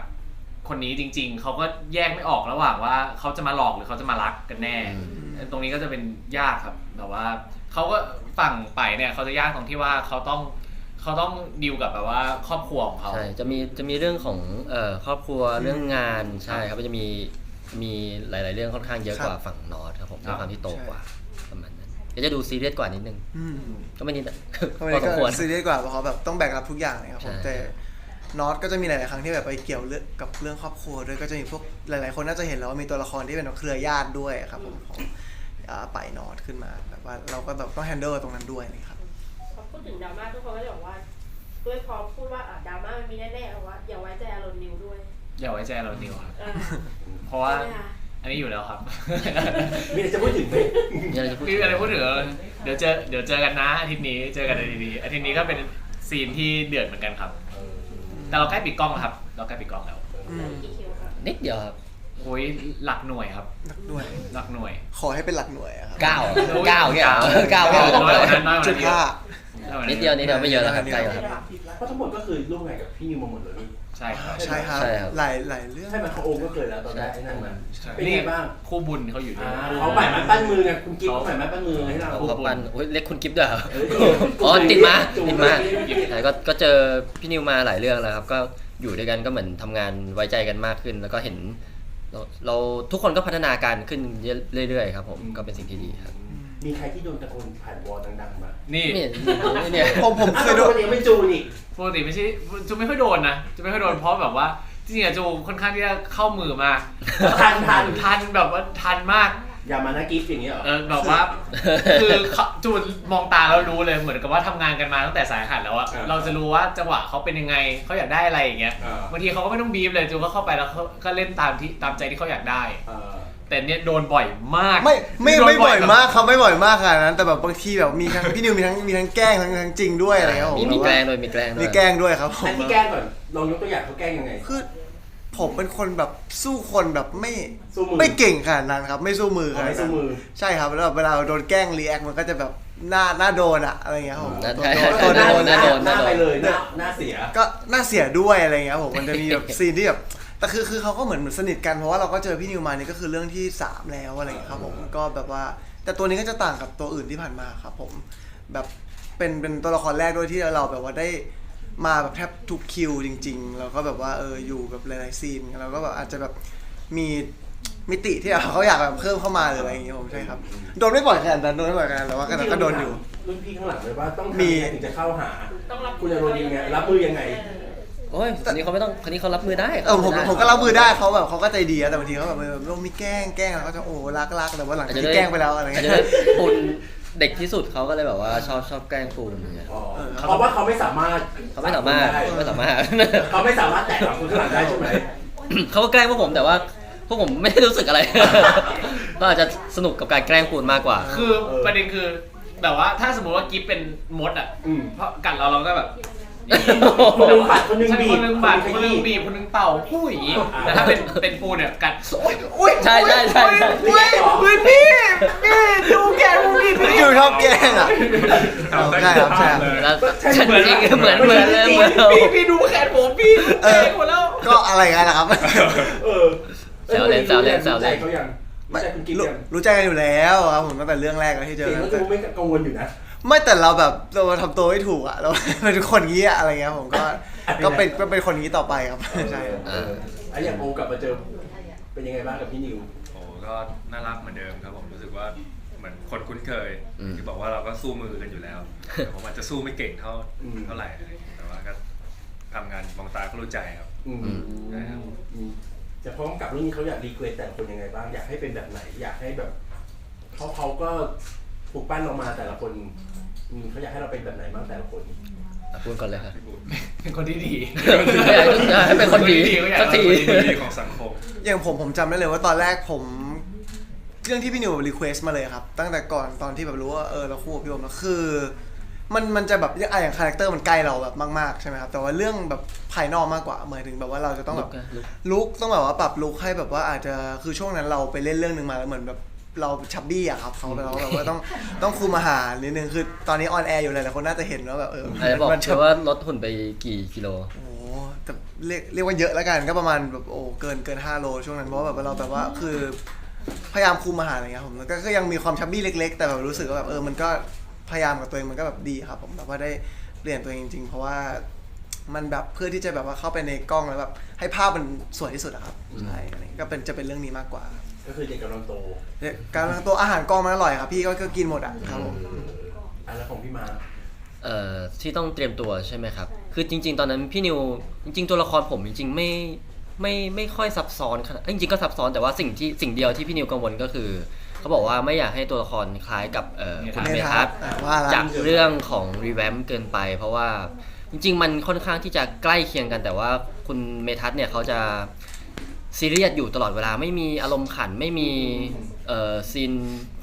คนนี้จริงๆเขาก็แยกไม่ออกระหว่างว่าเขาจะมาหลอกหรือเขาจะมารักกันแน่ตรงนี้ก็จะเป็นยากครับแต่ว่าเขาก็ฝั่งไปเนี่ยเขาจะยากตรงที่ว่าเขาต้องดีลกับแบบว่าครอบครัวของเขา ใช่จะมีเรื่องของครอบครัวเรื่องงานใช่ครับก็จะมีหลายๆเรื่องค่อนข้างเยอะกว่าฝั่งนอร์ทครับผมด้วยความที่โตกว่าประมาณนั้นก็จะดูซีเรียสกว่านิดนึงก็ไม่นิดอะ ก็ พอสมควร ซีเรียสกว่าเพราะเขาแบบต้องแบกรับทุกอย่างเลยครับผม ใช่ แต่น็อตก็จะมีหลายๆครั้งที่แบบไปเกี่ยวเรื่องกับเรื่องครอบครัวด้วยก็จะมีพวกหลายๆคนน่าจะเห็นแล้วว่ามีตัวละครที่เป็นเครือญาติด้วยครับผมของไปน็อตขึ้นมาแบบว่าเราก็แบบต้องแฮนเดิลตรงนั้นด้วยนะครับ พอพูดถึงดราม่าทุกคนก็จะบอกว่าด้วยพอพูดว่าดราม่ามันมีแน่ๆเอาว่าอย่าไว้ใจอารมณ์นิวด้วย อย่าไว้ใจเรานิวครับ เออ เพราะว่า ใช่ไหมคะ อันนี้อยู่แล้วครับ มีอะไรจะพูดถึงไหม มีอะไรจะพูด มีอะไรพูดถึงเดี๋ยวเจอกันนะอาทิตย์นี้เจอกันอาทิตย์นี้ก็เป็นซีนที่เดือดเหมือนกันครับ แต่เราใกล้ปิดกล้องแล้วครับเราใกล้ปิดกล้องแล้ว กี่คิวครับ นิดเดียวครับ โอ้ยหลักหน่วยครับ หลักหน่วย หลักหน่วย ขอให้เป็นหลักหน่วยอะครับ 9แค่9 น้อยกว่านั้นน้อยกว่า จุด นั้นเย ห้า อะ นิดเดียวไม่เยอะแล้วครับใกล้แล้วครับ เพราะทั้งหมดก็คือร่วมงานกับพี่นิวมาหมดเลยนี่ ใช่ครับ ใช่ครับ ใช่ครับ หลายเรื่อง ใช่ไหมเขาโอมก็เคยแล้วตอนแรกไอ้นั่นมา ใช่ เป็นไงบ้าง คู่บุญเขาอยู่ด้วย เขาใหม่มาปั้นมือไงคุณกิ๊ฟเขาใหม่มาปั้นมือให้เรา เขาปั้นเล็กคุณกิฟต์ด้วยเหรอ เฮ้ย อ๋อติดมา จูง ติดมา จูง ใช่ก็เจอพี่นิวมาหลายเรื่องแล้วครับก็อยู่ด้วยกันก็เหมือนทำงานไว้ใจกันมากขึ้น แล้วก็เห็นเราทุกคนก็พัฒนาการขึ้นเรื่อยๆครับผมก็เป็นสิ่งที่ดีครับ มีใครที่โดนตะโกนผ่านวอลดังๆมา นี่ เนี่ย ผมเคยโดน อ้าวแล้วปกติไม่จูนอีก ปกติไม่ใช่จูไม่ค่อยโดนนะจูไม่ค่อยโดนเพราะแบบว่าจริงๆจูค่อนข้างที่จะเข้ามือมาก ทันแบบว่าทันมาก อย่ามานะกิฟต์อย่างนี้เหรอ แบบว่าคือจูมองตาแล้วรู้เลยเหมือนกับว่าทำงานกันมาตั้งแต่สายหัดแล้วอะเราจะรู้ว่าจังหวะเขาเป็นยังไงเขาอยากได้อะไรอย่างเงี้ยบางทีเขาก็ไม่ต้องบีบเลยจูก็เข้าไปแล้วเขาก็เล่นตามใจที่เขาอยากได้ แต่เนี่ยโดนบ่อยมาก ไม่บ่อยมากเขาไม่บ่อยมากขนาดนั้นแต่แบบบางทีแบบมีทั้งพี่นิวมีทั้งแกล้งทั้งจริงด้วยอะไรครับผม มีแกล้งด้วย มีแกล้งด้วยครับผม อันที่แกล้งก่อนลองยกตัวอย่างเขาแกล้งยังไง คือผ ผมเป็นคนแบบสู้คนแบบไม่ สู้มือ ไม่เก่งขนาดนั้นครับไม่สู้มือขนาด ไม่สู้ นั้น มือ ใช่ครับแล้วแบบเวลาโดนแกล้งรีแอคมันก็จะแบบหน้าโดนอะอะไรเงี้ยครับผม น่า โดน น่า โดน น่าโดน หน้าไปเลยหน้าเสีย ก็น่าเสียด้วยอะไรเงี้ยผมมันจะมีแบบซีนที่แบบแต่คือเขาก็เหมือนสนิทกันเพราะว่าเราก็เจอพี่นิวมานี่ก็คือเรื่องที่ 3 แล้วอะไรเงี้ยครับผมก็แบบว่าแต่ตัวนี้ก็จะต่างกับตัวอื่นที่ผ่านมาครับผมแบบเป็นตัวละครแรกด้วยที่เราแบบว่าได้มาแบบแทบทุกคิวจริงๆแล้วก็แบบว่าอยู่แบบหลายๆซีนเราก็แบบอาจจะแบบมีมิติที่เขาอยากแบบเพิ่มเข้ามาหรืออะไรอย่างเงี้ยผมใช่ครับโดนไม่บ่อยขนาดนั้นโดนไม่บ่อยขนาดนั้นแต่ว่าก็โดนอยู่ รุ่นพี่ข้างหลังเลยว่าต้อง มี ทำยังไงถึงจะเข้าหา ต้องรับ คุณจะโดนยังไงรับมือยังไง โอ้ยคนนี้เขาไม่ต้องคนนี้เขารับมือได้ ผมก็รับมือได้เขาแบบเขาก็ใจดีนะแต่บางทีเขาแบบลงมีแกล้งแล้วก็จะโอ้รักแต่ว่าหลังจากที่แกล้งไปแล้วอะไร อาจ เงี้ จะ ย ได้ปูนเด็กที่สุดเขาก็เลยแบบว่าชอบแกล้งปูนอย่างเงี้ย เพราะว่าเขาไม่สามารถ เขาไม่สามารถ ได้ ไม่สามารถ เขาไม่สามารถแตะหลังคุณข้างหลังได้ใช่ไหม เขาก็แกล้งพวกผมแต่ว่าพวกผมไม่ได้รู้สึกอะไร ก็อาจจะสนุกกับการแกล้งปูนมากกว่า คือประเด็นคือแบบว่าถ้าสมมติว่ากิฟเป็นมดอ่ะ อืม เพราะกัดเราก็แบบ คนหนึงปัดคนหนึง ใช่ บีบ คนหนึงบัด ข คนหนึง ยี้ บีบคนหนึงเป่าผู้อย่างงี้แต่ถ้าเป็นปูเนี่ยกัดโอ๊ย ใช่ ดูแกดูดิพี่ อยู่ชอบแกล้งอ่ะ ใช่ครับใช่ แล้วฉันจริงเหมือนเลยเหมือน พี่ดูแขนผมพี่แกหมดแล้ว ก็อะไรกันนะครับ แซวเล่น รู้ใจเขายังรู้ใจคุณกิ๊กยัง รู้ใจกันอยู่แล้วครับผมตั้งแต่เรื่องแรกแล้วที่เจ เสี อย ง กัน ก็ดูไม่กังวลอยู่นะ ไม่แต่เราแบบเราทำตัวไม่ถูกอ่ะเราเป็นคนงี้อะอะไรเงี้ยผมก็เป็นคนงี้ต่อไปครับใช่ครับ ไอ้อย่างโอกลับมาเจอเป็นยังไงบ้างกับพี่นิว โอ้ก็น่ารักเหมือนเดิมครับผมรู้สึกว่าเหมือนคนคุ้นเคย อืม ที่บอกว่าเราก็สู้มือกันอยู่แล้วแต่ผมอาจจะสู้ไม่เก่งเท่าไหร่อะไรอย่างเงี้ยแต่ว่าก็ทำงานมองตาก็รู้ใจครับ จะพร้อมกับเรื่องนี้เขาอยากรีเควสแต่ละคนยังไงบ้างอยากให้เป็นแบบไหน อยากให้แบบเขาก็ปลูกปั้นเรามาแต่ละคนเขาอยากให้เราเป็นแบบไหนบ้างแต่ละคน พูดก่อนเลยครับ เป็นคนที่ดี อยากให้เป็นคนดีสักที คนดีของสังคม อย่างผมจำได้เลยว่าตอนแรกผมเรื่องที่พี่นิวรีเควสมาเลยครับตั้งแต่ก่อนตอนที่แบบรู้ว่าเราคู่กับพี่โอมแล้วคือมันจะแบบอย่างคาแรคเตอร์มันใกล้เราแบบมากๆใช่ไหมครับแต่ว่าเรื่องแบบภายนอกมากกว่าหมายถึงแบบว่าเราจะต้องแบบลุคต้องแบบว่าปรับลุคให้แบบว่าอาจจะคือช่วงนั้นเราไปเล่นเรื่องนึงมาแล้วเหมือนแบบเราชับบี้อะครับเขาเราแบบว่าต้องคุมอาหารนิดนึงคือตอนนี้ออนแอร์อยู่หลายๆคนน่าจะเห็นว่าแบบอาจจะบอก มัน เชื่อว่าลดหุ่นไปกี่กิโล โอ้โหแต่เรียกว่าเยอะแล้วกันก็ประมาณแบบเกิน5 โลช่วงนั้นเพราะว่าแบบเราแบบว่าคือพยายามคุมอาหารอะไรเงี้ยผมแล้วก็ยังมีความชับบี้เล็กๆแต่แบบรู้สึกว่าแบบมันก็พยายามกับตัวเองมันก็แบบดีครับผมแบบว่าได้เปลี่ยนตัวเองจริงๆเพราะว่ามันแบบเพื่อที่จะแบบว่าเข้าไปในกล้องแล้วแบบให้ภาพมันสวยที่สุดอะครับใช่อะไรก็จะเป็นเรื่องนี้มากกว่า ก็คือเด็กกำลังโต การตัวอาหารกองมันอร่อยครับพี่ก็กินหมดอะครับผม แล้วของพี่มา ที่ต้องเตรียมตัวใช่ไหมครับ คือจริง ๆ ตอนนั้นพี่นิวจริง ๆ ตัวละครผมจริง ๆ ไม่ค่อยซับซ้อนขนาดจริงๆก็ซับซ้อนแต่ว่าสิ่งเดียวที่พี่นิวกังวลก็คือเขาบอกว่าไม่อยากให้ตัวละครคล้ายกับคุณเมทัศน์ ว่าละ จากเรื่องของรีแวมเกินไป เพราะว่าจริง ๆ มันค่อนข้างที่จะใกล้เคียงกันแต่ว่าคุณเมทัศน์เนี่ยเขาจะซีเรียสอยู่ตลอดเวลาไม่มีอารมณ์ขันไม่มีซีน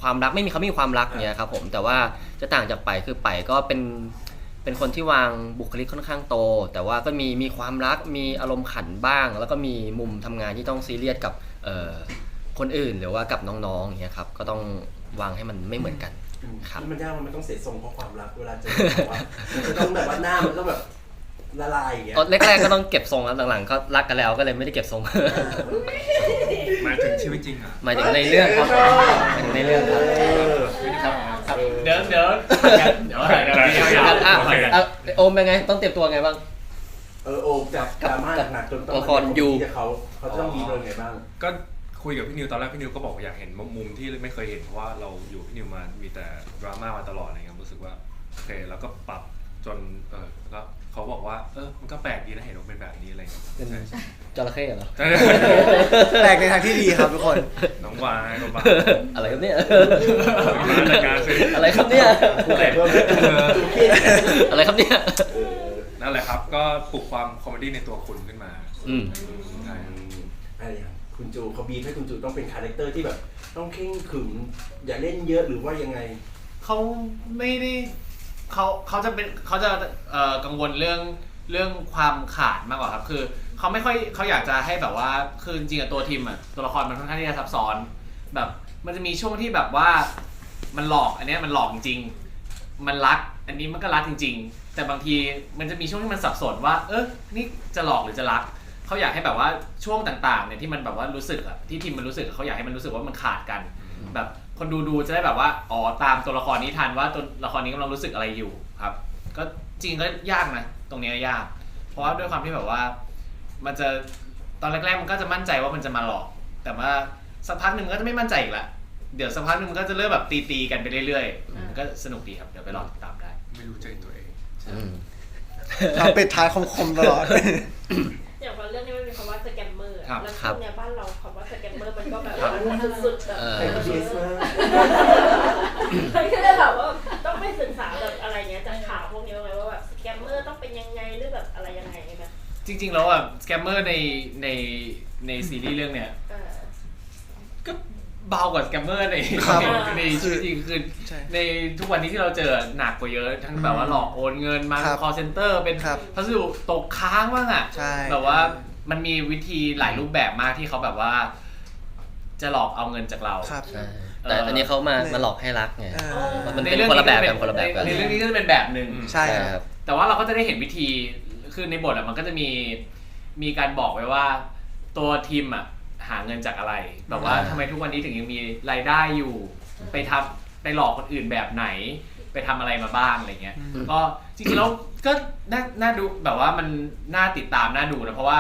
ความรักเขาไม่มีความรักเนี่ยครับผมแต่ว่าจะต่างจากไปคือไปก็เป็นคนที่วางบุคลิกค่อนข้างโต แต่ว่าก็มีความรักมีอารมณ์ขันบ้าง แล้วก็มีมุมทำงานที่ต้องซีเรียสกับคนอื่นหรือว่ากับน้องๆอย่างเงี้ยครับก็ต้องวางให้มันไม่เหมือนกันครับ มันยากมันต้องเสียทรงเพราะความรักเวลาเจอว่ามันจะต้องแบบว่าหน้ามันต้องแบบละลายอย่างเงี้ย ตอนแรกๆก็ต้องเก็บทรงครับหลังๆก็รักกันแล้วก็เลยไม่ได้เก็บทรง หมายถึงชีวิตจริงอ่ะ หมายถึงในเรื่องครับหมายถึงในเรื่องครับ เดี๋ยวโอมเป็นไงต้องเตรียมตัวไงบ้าง โอจากดราม่าหนักๆจนต้อง ละครอยู่ เขาจะต้องมีเลยไงบ้าง ก็คุยกับพี่นิวตอนแรกพี่นิวก็บอกว่าอยากเห็นมุมที่ไม่เคยเห็นเพราะว่าเราอยู่พี่นิวมามีแต่ดราม่ามาตลอดอะไรเงี้ยรู้สึกว่าโอเคแล้วก็ปรับจนแล้วเขาบอกว่ามันก็แปลกดีนะเห็นว่าเป็นแบบนี้อะไรเงี้ย เป็น ใช่ จระเข้เหรอ แปลกในทางที่ดีครับทุกคน น้องวายน้องวาย อะไรครับเนี่ย รายการสิ อะไรครับเนี่ย ผู้ใหญ่เพิ่มจูเคีย อะไรครับเนี่ย นั่นแหละครับก็ปลุกความคอมเมดี้ในตัวคุณขึ้นมา ใช่ อะไรอย่างคุณจูเขาบีบให้คุณจูต้องเป็นคาแรคเตอร์ที่แบบต้องเข่งขรึมอย่าเล่นเยอะหรือว่ายังไง เขาไม่ได้เขาจะกังวลเรื่องความขาดมากกว่าครับคือ เขาไม่ค่อยเขาอยากจะให้แบบว่าคือจริงๆตัวทีมอะตัวละครมันค่อนข้างที่จะซับซ้อนแบบมันจะมีช่วงที่แบบว่ามันหลอกอันเนี้ยมันหลอกจริงมันรักอันนี้มันก็รักจริงๆแต่บางทีมันจะมีช่วงที่มันสับสนว่านี่จะหลอกหรือจะรักเขาอยากให้แบบว่าช่วงต่างๆเนี่ยที่มันแบบว่ารู้สึกอะที่ทีมมันรู้สึกเขาอยากให้มันรู้สึกว่ามันขาดกันแบบคนดูจะได้แบบว่าอ๋อตามตัวละครนี้ทันว่าตัวละครนี้กำลังรู้สึกอะไรอยู่ครับก็จริงก็ยากนะตรงนี้ยากเพราะว่าด้วยความที่แบบว่ามันจะตอนแรกๆมันก็จะมั่นใจว่ามันจะมาหลอกแต่ว่าสักพักหนึ่งก็จะไม่มั่นใจอีกละเดี๋ยวสักพักหนึ่งมันก็จะเริ่มแบบตีกันไปเรื่อยๆมันก็สนุกดีครับเดี๋ยวไปลองติดตามได้ ไม่รู้ใจตัวเอง เราปิดท้ายคมๆตลอด อย่างพอเรื่องนี้มันมีคำว่าสแกมเมอร์ ครับ แล้วช่วงเนี้ยบ้านเราคำว่าสแกมเมอร์มันก็แบบว่าสุดๆแบบ ใครก็เยสมาก ก็เลยแบบว่าต้องไปศึกษาแบบอะไรเงี้ยจากข่าวพวกนี้ไงว่าแบบสแกมเมอร์ต้องเป็นยังไงหรือแบบอะไรยังไงไหม จริงๆแล้วอ่ะสแกมเมอร์ในซีรีส์เรื่องเนี้ยก็เบากว่าสแกมเมอร์ใน ครับ ในชีวิตจริงคือ ใช่ ในทุกวันนี้ที่เราเจอหนักกว่าเยอะทั้งแบบว่าหลอกโอนเงินมา ครับ call center เป็น ครับ พัสดุตกค้างบ้างอ่ะ ใช่ แบบว่ามันมีวิธีหลายรูปแบบมากที่เขาแบบว่า จะหลอกเอาเงินจากเรา ครับ ใช่แต่อันนี้เขามาหลอกให้รักไง เออ มันเป็นคนละแบบกันคนละแบบกัน ในเรื่องนี้ก็จะเป็นแบบหนึ่ง ใช่ ใช่ ค ค รั รับ บ แต่ว่าเราก็จะได้เห็นวิธีคือในบทอ่ะมันก็จะมีการบอกไว้ว่าตัวทีมอ่ะหาเงินจากอะไรแบบว่าทำไมทุกวันนี้ถึงยังมีรายได้อยู่ไปหลอกคนอื่นแบบไหน ไปทำอะไรมาบ้างอะไรเงี้ยก็จริงๆแล้วก็น่าดูแบบว่ามันน่าติดตามน่าดูนะเพราะว่า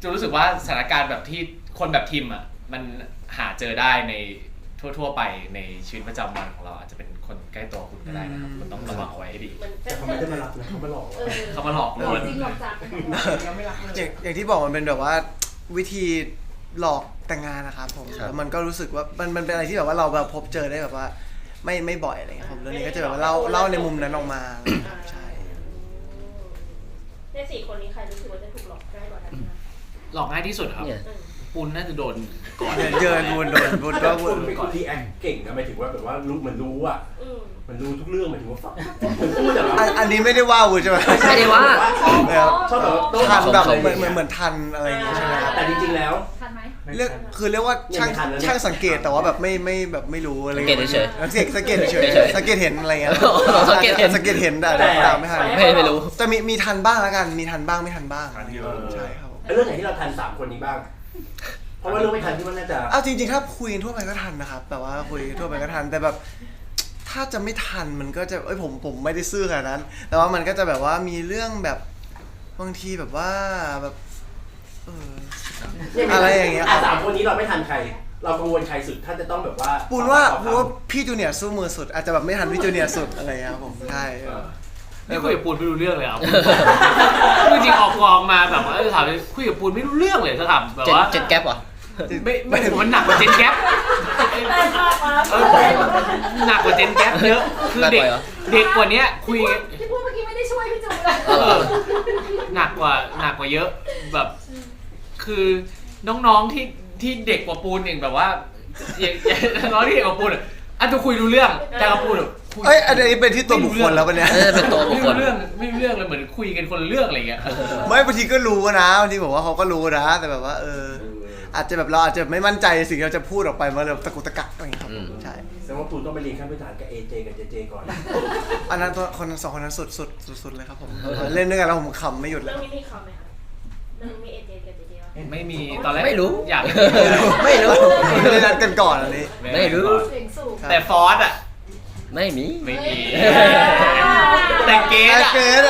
จะรู้สึกว่าสถานการณ์แบบที่คนแบบทีมอ่ะมันหาเจอได้ในทั่วๆไปในชีวิตประจำวันของเราอาจจะเป็นคนใกล้ตัวคุณก็ได้นะครับคุณต้องระวังเอาไว้ให้ดี แต่เขาไม่ได้มารับนะเขามาหลอก เขามาหลอกลวง จริงหลอกจากยังไม่รักเลย อย่างที่บอกมันเป็นแบบว่าวิธีหลอกแต่งงานนะครับผม ครับ แล้วมันก็รู้สึกว่ามันเป็นอะไรที่แบบว่าเราแบบพบเจอได้แบบว่าไม่บ่อยอะไรเงี้ยผมเรื่องนี้ก็จะแบบว่าเล่าในมุมนั้นออกมาใช่ ใน4 คนนี้ใครรู้สึกว่าจะถูกหลอกได้กว่ากันนะ หลอกง่ายที่สุดครับ เนี่ย ปุณน่าจะโดนก่อน เดินวนก็ ค วน นเป็นคนที่แอคเก่งนะหมายถึงว่าแบบว่ารู้เหมือนรู้อ่ะ อืม มันรู้ทุกเรื่องหมายถึงว่าฟังเหมือนพูดแต่เรา อันนี้ไม่ได้ว่าวุ้ใช่ไหม ไม่ได้ว่า ชอบแบบว่า ทันแบบ เขา เหมือนทันอะไรอย่างเงี้ยใช่ไหมครับ แต่จริงๆแล้ว ทันไหม เรียกคือเรียกว่าช่าง ยังไม่ทันนะเนี่ย ช่างสังเกตแต่ว่าแบบไม่แบบไม่รู้อะไร สังเกตเฉย สังเกตเฉย เฉยๆ สังเกตเห็นอะไรเงี้ย สังเกตเห็น สังเกตเห็นแต่ตามไม่ทัน ไม่รู้ แต่มีทันบ้างแล้วกันมีทันบ้างไม่ทันบ้าง ทันอยู่ ใช่ครับผม เรื่องไหนที่เราทัน3 คนนี้บ้าง เพราะว่าเรื่องไม่ทันที่มันน่าจะ เอาจริงๆถ้าคุยกันทั่วไปก็ทันนะครับแบบว่าคุยกันทั่วไปก็ทันแต่แบบถ้าจะไม่ทันมันก็จะผมไม่ได้ซื่อขนาดนั้น แต่ว่ามันก็จะแบบว่ามีเรื่องแบบบางทีแบบว่าแบบอะไรอย่างเงี้ย สามคนนี้เราไม่ทันใคร เรากังวลใครสุดถ้าจะต้องแบบว่า ปูนว่าพี่จูเนียร์สู้มือสุด อาจจะแบบไม่ทันพี่จูเนียร์สุดอะไรอย่างเงี้ยครับผมใช่ นี่คุยกับปูนไม่รู้เรื่องเลยอ่ะ จริงๆออกกองมาแบบว่าถามคุยกับปูนไม่รู้เรื่องเลยถ้าถามแบบว่า เจ็ดแก๊ปเหรอ ไม่ถึงมันหนักกว่าเจนแก๊ปหนักกว่าเจนแก๊ปเยอะคือเด็ก หนักกว่าเหรอ เด็กกว่านี้คุย ที่พูดเมื่อกี้ไม่ได้ช่วยพี่จูเลย เออหนักกว่าเยอะแบบ คือน้องๆที่เด็กกว่าปูนเองแบบว่าน้องที่เด็กกว่าปูนอ่ะจะคุยรู้เรื่องแต่กับปูนคุย อันนี้เป็นที่ตัวบุคคลแล้วปะเนี่ย เป็นตัวบุคคล ไม่รู้เรื่องเลยเหมือนคุยกันคนละเรื่องอะไรเงี้ย ไม่บางทีก็รู้นะบางทีบอกว่าเขาก็รู้นะแต่แบบว่าอาจจะแบบเราอาจจะไม่มั่นใจสิ่งที่เราจะพูดออกไปมาแบบตะกุกตะกักอะไรอย่างเงี้ยครับใช่ แสดงว่าปูนต้องไปเรียนขั้นพื้นฐานกับ AJ กับ JJ ก่อน อันนั้นสองคนนั้นสุดเลยครับผมเล่นด้วยกันแล้วผมขำไม่หยุดเล เรื่ ย องนี้มีคำไหมคะเรื่องนี้มีเอเจกับเจเจวะ ไม่มีตอนแรก ไม่รู้ อยาก ไม่รู้ ไม่ได้นัดกันก่อนอันนี้ ไม่รู้ เสียงสูง แต่ฟอสอ่ะ ไม่มี ไม่มี เออ แต่เกสอะ เกส